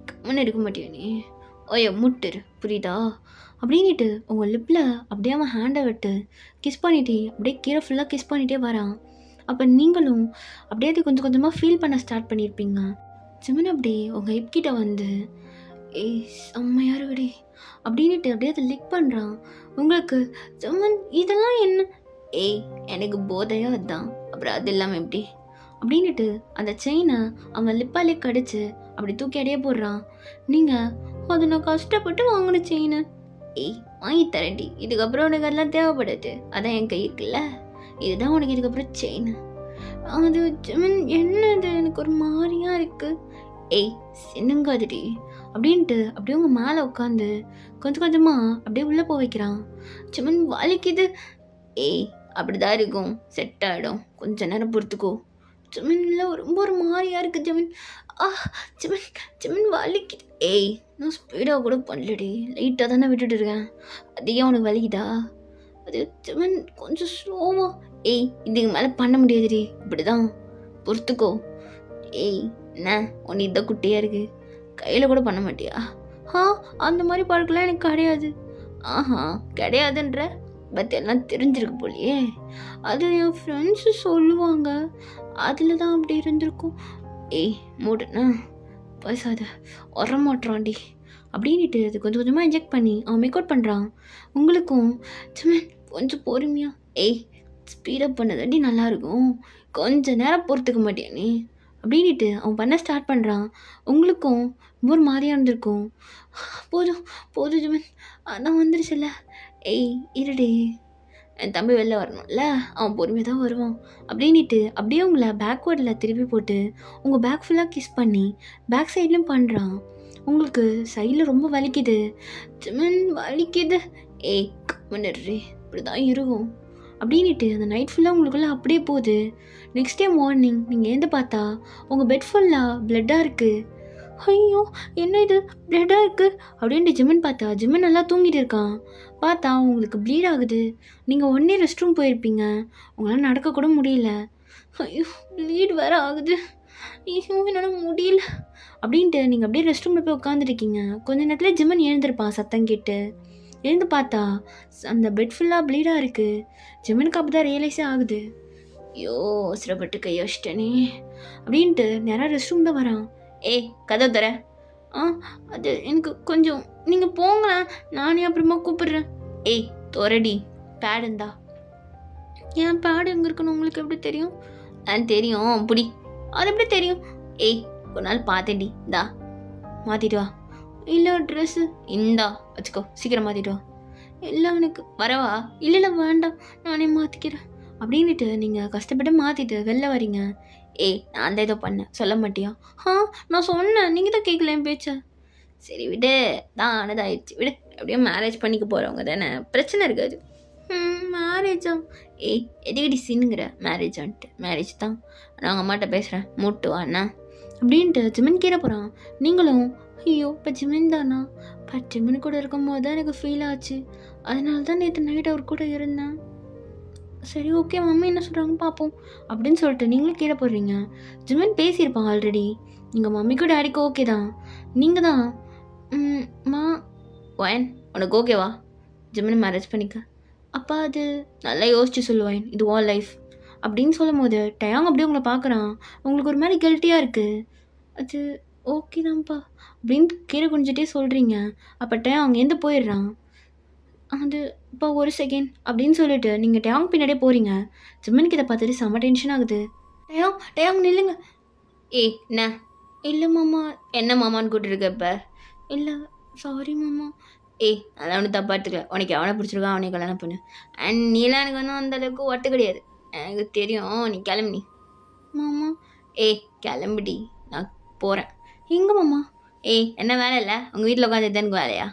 கம்மன்னு எடுக்க மாட்டியா நீ, முட்டுரு புரியுதா அப்படின்ட்டு உங்கள் லிப்பில் அப்படியே அவன் ஹேண்டை விட்டு கிஸ் பண்ணிட்டே அப்படியே கீழே ஃபுல்லாக கிஸ் பண்ணிகிட்டே வரான். அப்போ நீங்களும் அப்படியே அது கொஞ்சம் கொஞ்சமாக ஃபீல் பண்ண ஸ்டார்ட் பண்ணியிருப்பீங்க. ஜிமன் அப்படியே உங்கள் ஹிப்கிட்ட வந்து செம்மையாரு விடி அப்படின்ட்டு அப்படியே அதை லிக் பண்ணுறான். உங்களுக்கு ஜிமன் இதெல்லாம் என்ன? எனக்கு போதையாக அதுதான், அப்புறம் அது இல்லாமல் எப்படி அப்படின்ட்டு அந்த செயினை அவன் லிப்பாலே கடிச்சு அப்படி தூக்கி அடைய போடுறான். நீங்கள் அது நான் கஷ்டப்பட்டு வாங்கின செயினு, வாங்கி தரேன்டி, இதுக்கப்புறம் உனக்கு அதெல்லாம் தேவைப்படாது, அதான் என் கை இருக்குல்ல, இதுதான் உனக்கு இதுக்கப்புறம் செயின். அது ஜிமன் என்னது, எனக்கு ஒரு மாதிரியா இருக்கு. சின்னுங்காதுடி அப்படின்ட்டு அப்படியே உங்கள் மேலே உட்காந்து கொஞ்சம் கொஞ்சமாக அப்படியே உள்ளே போக வைக்கிறான். ஜிமன் வலிக்குது. அப்படிதான் இருக்கும், செட் ஆகிடும், கொஞ்ச நேரம் பொறுத்துக்கோ. ஜிமன் இல்லை ரொம்ப ஒரு மாதிரியா இருக்குது ஜிமன். ஜிமன் வலிக்குது. நான் ஸ்பீடாக கூட பண்ணலடி, லைட்டாக தானே விட்டுட்டு இருக்கேன், அதிகம் உனக்கு வலிக்குதா? அது ஜிமன் கொஞ்சம் ஸ்லோவா. இதுக்கு மேலே பண்ண முடியாதுடி, இப்படிதான் பொறுத்துக்கோ. என்ன ஒன்று இதான் குட்டியாக இருக்குது, கையில் கூட பண்ண மாட்டியா? அந்த மாதிரி பழக்கெல்லாம் எனக்கு கிடையாது. கிடையாதுன்ற பட் எல்லாம் தெரிஞ்சிருக்கு போலியே, அது என் ஃப்ரெண்ட்ஸு சொல்லுவாங்க, அதில் தான் அப்படி இருந்திருக்கும். மூடுண்ணா பைசாத வரமாட்டான்டி அப்படின்ட்டு அது கொஞ்சம் கொஞ்சமாக இன்ஜெக்ட் பண்ணி அவன் மேக் அவுட் பண்ணுறான். உங்களுக்கும் கொஞ்சம் பொறுமையாக ஸ்பீடப் பண்ணதாண்டி நல்லாயிருக்கும், கொஞ்சம் நேரம் பொறுத்துக்க மாட்டியா நீ அப்படின்ட்டு அவன் பண்ண ஸ்டார்ட் பண்ணுறான். உங்களுக்கும் ஒரு மாதிரியாக இருந்திருக்கும். போதும் ஜிமன், அதான் வந்துருச்சுல்ல, இருடே என் தம்பி வெளில வரணும்ல, அவன் பொறுமையாக தான் வருவான் அப்படின்ட்டு அப்படியே உங்களை பேக்வேர்டில் திருப்பி போட்டு உங்கள் பேக் ஃபுல்லாக கிஸ் பண்ணி பேக் சைட்லையும் பண்ணுறான். உங்களுக்கு சைடில் ரொம்ப வலிக்குது. ஜிமின் வலிக்குது. ஏய் கம்முன்னுறே, இப்படி தான் இருக்கும் அப்படின்ட்டு அந்த நைட் ஃபுல்லாக உங்களுக்குள்ளே அப்படியே போகுது. நெக்ஸ்ட் டே மார்னிங் நீங்கள் எழுந்து பார்த்தா உங்கள் பெட் ஃபுல்லாக பிளட்டாக இருக்குது. ஐயோ என்ன இது பிளட்டாக இருக்குது அப்படின்ட்டு ஜிமின் பார்த்தா ஜிமின் நல்லா தூங்கிட்டு இருக்கான். பார்த்தா உங்களுக்கு ப்ளீட் ஆகுது. நீங்கள் உடனே ரெஸ்ட் ரூம் போயிருப்பீங்க, உங்களால் நடக்கக்கூட முடியல. ஐயோ ப்ளீட் வேறு ஆகுது, ஐயோ என்னால் முடியல அப்படின்ட்டு நீங்கள் அப்படியே ரெஸ்ட் ரூமில் போய் உட்காந்துருக்கீங்க. கொஞ்ச நேரத்தில் ஜிமின் எழுந்திருப்பான் சத்தம் கேட்டு. எழுந்து பார்த்தா அந்த பெட் ஃபுல்லாக ப்ளீடாக இருக்குது. ஜிமினுக்கு அப்போ தான் ரியலைஸே ஆகுது. ஐயோ சிரப்பட்டு கையோச்சிட்டனே அப்படின்ட்டு நேராக ரெஸ்ட் ரூம் தான் வரான். ஏய் கதவு தர. அது எனக்கு கொஞ்சம் நீங்கள் போங்க, நானே அப்புறமா கூப்பிடுறேன். ஏய் தோரடி, பேட் இருந்தா. ஏன் பேடு எங்கே இருக்குன்னு உங்களுக்கு எப்படி தெரியும்? தெரியும் புடி. அது எப்படி தெரியும்? ஏய் ஒரு நாள் பார்த்தேன்டி, இந்தா மாற்றிட்டு வா. இல்லை ட்ரெஸ்ஸு இந்தா வச்சுக்கோ, சீக்கிரம் மாற்றிட்டு வா. இல்லை எனக்கு வரவா? இல்லை வேண்டாம் நானே மாற்றிக்கிறேன் அப்படின்ட்டு நீங்கள் கஷ்டப்பட்டு மாற்றிட்டு வெளில வரீங்க. ஏய் நான் தான் ஏதோ பண்ணேன், சொல்ல மாட்டியா? நான் சொன்னேன், நீங்கள் தான் கேட்கல என் பேச்ச. சரி விடு, தான் ஆனதாயிடுச்சு விடு. அப்படியே மேரேஜ் பண்ணிக்க போகிறவங்க தானே, பிரச்சனை இருக்காது. மேரேஜா? ஏய் எதுக்கடி சின்னுங்கிற மேரேஜ் வந்துட்டு? மேரேஜ் தான், நான் அவங்க அம்மாட்ட பேசுகிறேன், மூட்டு வாண்ணா அப்படின்ட்டு ஜிமின் கீழே போகிறான். நீங்களும் ஐயோ இப்போ ஜிமின் தானா? இப்போ ஜிமின் கூட இருக்கும் போது தான் எனக்கு ஃபீல் ஆச்சு, அதனால தான் நேற்று நைட் அவர் கூட இருந்தேன். சரி ஓகே மம்மி என்ன சொல்கிறாங்க பார்ப்போம் அப்படின்னு சொல்லிட்டு நீங்களும் கீழே போடுறீங்க. ஜிமின் பேசியிருப்பான் ஆல்ரெடி. நீங்கள் மம்மிக்கும் டேடிக்கும் ஓகே தான். நீங்கள் தான் மா ஒயன் உனக்கு ஓகேவா ஜிமின் மேரேஜ் பண்ணிக்க? அப்பா அது நல்லா யோசிச்சு சொல்லுவேன், இது ஆல் லைஃப் அப்படின்னு சொல்லும் போது டயாங் அப்படியே உங்களை பார்க்குறான். உங்களுக்கு ஒரு மாதிரி கில்ட்டியாக இருக்குது. அது ஓகே தான்ப்பா அப்படின்னு கீழே குனிஞ்சிட்டே சொல்கிறீங்க. அப்போ டயாங் எந்த போயிடுறான். அது இப்போ ஒரு செகண்ட் அப்படின்னு சொல்லிட்டு நீங்கள் டயாங் பின்னாடியே போகிறீங்க. ஜிமினுக்கு இதை பார்த்துட்டு செம்ம டென்ஷன் ஆகுது. டயாங் நில்லுங்க. ஏய் என்ன? இல்லை மாமா. என்ன மாமான்னு கூப்பிட்டுருக்க இப்போ? இல்லை சாரி மாமா. ஏய் அதெல்லாம் ஒன்றும் தப்பாக எடுத்துக்கல, உனக்கு அவனை பிடிச்சிருக்கா அவனை கல்யாணம் பண்ணு. அண்ட் நீலாம் எனக்கு ஒன்றும் அந்தளவுக்கு ஒட்டு கிடையாது, எனக்கு தெரியும். நீ கிளம்பி நீ மாமா. ஏய் கிளம்பிடி, நான் போகிறேன். எங்கே மாமா? ஏய் என்ன வேலை இல்லை, உங்கள் வீட்டில் உட்காந்து எனக்கு வேலையா?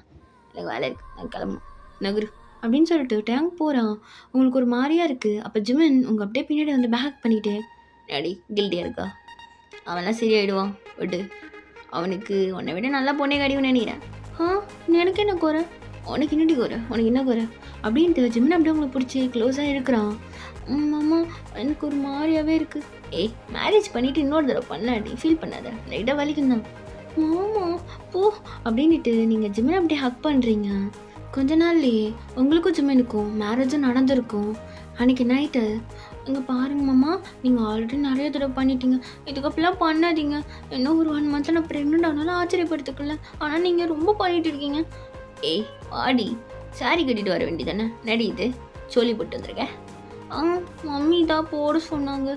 எனக்கு வேலை இருக்குது, நான் கிளம்பணும், நகரு அப்படின்னு சொல்லிட்டு டேங்க் போகிறான். உங்களுக்கு ஒரு மாதிரியாக இருக்குது. அப்போ ஜிமின் உங்கள் அப்படியே பின்னாடி வந்து பேக் பண்ணிவிட்டு நடி கில்ட்டியாக இருக்கா, அவன்லாம் சரியாயிடுவான் விடு, அவனுக்கு உன்னை விட நல்லா பொண்ணே கடிவுன்னு நினைக்கிறேன். எனக்கு என்ன குறை, உனக்கு என்னடி குறை, உனக்கு என்ன குறை அப்படின்ட்டு ஜிமின் அப்படியே உங்களை பிடிச்சி க்ளோஸாக இருக்கிறான். மாமா எனக்கு ஒரு மாதிரியாகவே இருக்குது. ஏய் மேரேஜ் பண்ணிவிட்டு இன்னொரு தடவை பண்ணாடி, ஃபீல் பண்ணாத, லைட்டாக வலிக்கும் தான். மாமா போ அப்படின்ட்டு நீங்கள் ஜிமின் அப்படியே ஹக் பண்ணுறீங்க. கொஞ்ச நாள்லேயே உங்களுக்கும் ஜிமினுக்கும் மேரேஜும் நடந்திருக்கும். அன்றைக்கி நைட்டு இங்கே பாருங்க மாமா, நீங்கள் ஆல்ரெடி நிறைய தடவை பண்ணிட்டீங்க, இதுக்கப்புறம் பண்ணாதீங்க. இன்னும் ஒரு 1 மந்த்தில் நான் ப்ரெக்னென்ட் ஆனாலும் ஆச்சரியப்படுத்துக்கல, ஆனால் நீங்கள் ரொம்ப பண்ணிட்டு இருக்கீங்க. ஏய் வாடி, சாரி கட்டிட்டு வர வேண்டியதானே, நடி இது சொல்லி போட்டு வந்திருக்கேன். மம்மி தான் போட சொன்னாங்க.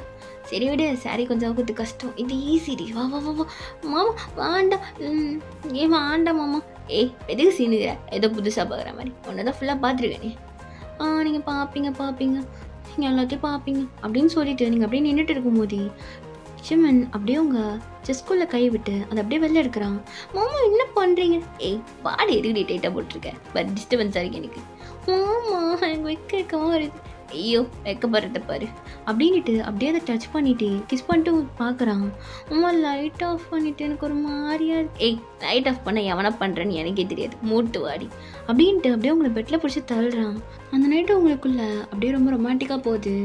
சரி விட, சாரி கொஞ்சம் ஆகுது கஷ்டம், இது ஈஸிடி, வா வா வா வா. மாமா வேண்டாம். ஏன் வேண்டாம் மாமா. ஏய் எதுக்கு சீனுகிற, ஏதோ புதுசாக பார்க்குற மாதிரி, ஒன்று தான் ஃபுல்லாக பார்த்துருக்கேனே. நீங்கள் பார்ப்பீங்க நீங்கள் எல்லாத்தையும் பார்ப்பீங்க அப்படின்னு சொல்லிட்டு நீங்கள் அப்படியே நின்றுட்டு இருக்கும்போது ஜிமின் அப்படியே உங்கள் செஸ்குள்ளே கை விட்டு அதை அப்படியே வெளில எடுக்கிறான். மாமா என்ன பண்ணுறீங்க? ஏய் பாடி எதுக்கு டைட்டாக போட்டிருக்கேன், பட் டிஸ்டர்பன்ஸாக இருக்கு எனக்கு. மாமா எனக்கு வைக்கமா வருது. ஐயோ வைக்கப்படுறத பாரு அப்படின்ட்டு அப்படியே அதை டச் பண்ணிட்டு கிஸ் பண்ணிட்டு பார்க்குறான். அம்மா லைட் ஆஃப் பண்ணிட்டு எனக்கு ஒரு மாதிரியா இருக்கு. ஏய் லைட் ஆஃப் பண்ண எவனை பண்ணுறேன்னு எனக்கே தெரியாது, மூட்டு வாடி அப்படின்ட்டு அப்படியே உங்களை பெட்டில் பிடிச்சி தள்ளுறான். அந்த நைட்டு உங்களுக்குள்ள அப்படியே ரொம்ப ரொமான்டிக்காக போகுது.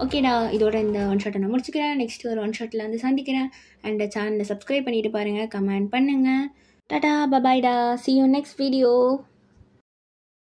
ஓகேடா, இதோட இந்த 1 ஷாட்டை நான் முடிச்சுக்கிறேன். நெக்ஸ்ட் ஒரு 1 ஷாட்டில் வந்து சந்திக்கிறேன். அண்ட் சேனலை சப்ஸ்கிரைப் பண்ணிட்டு பாருங்கள், கமெண்ட் பண்ணுங்கள். Tata பபாய்டா, see you next video.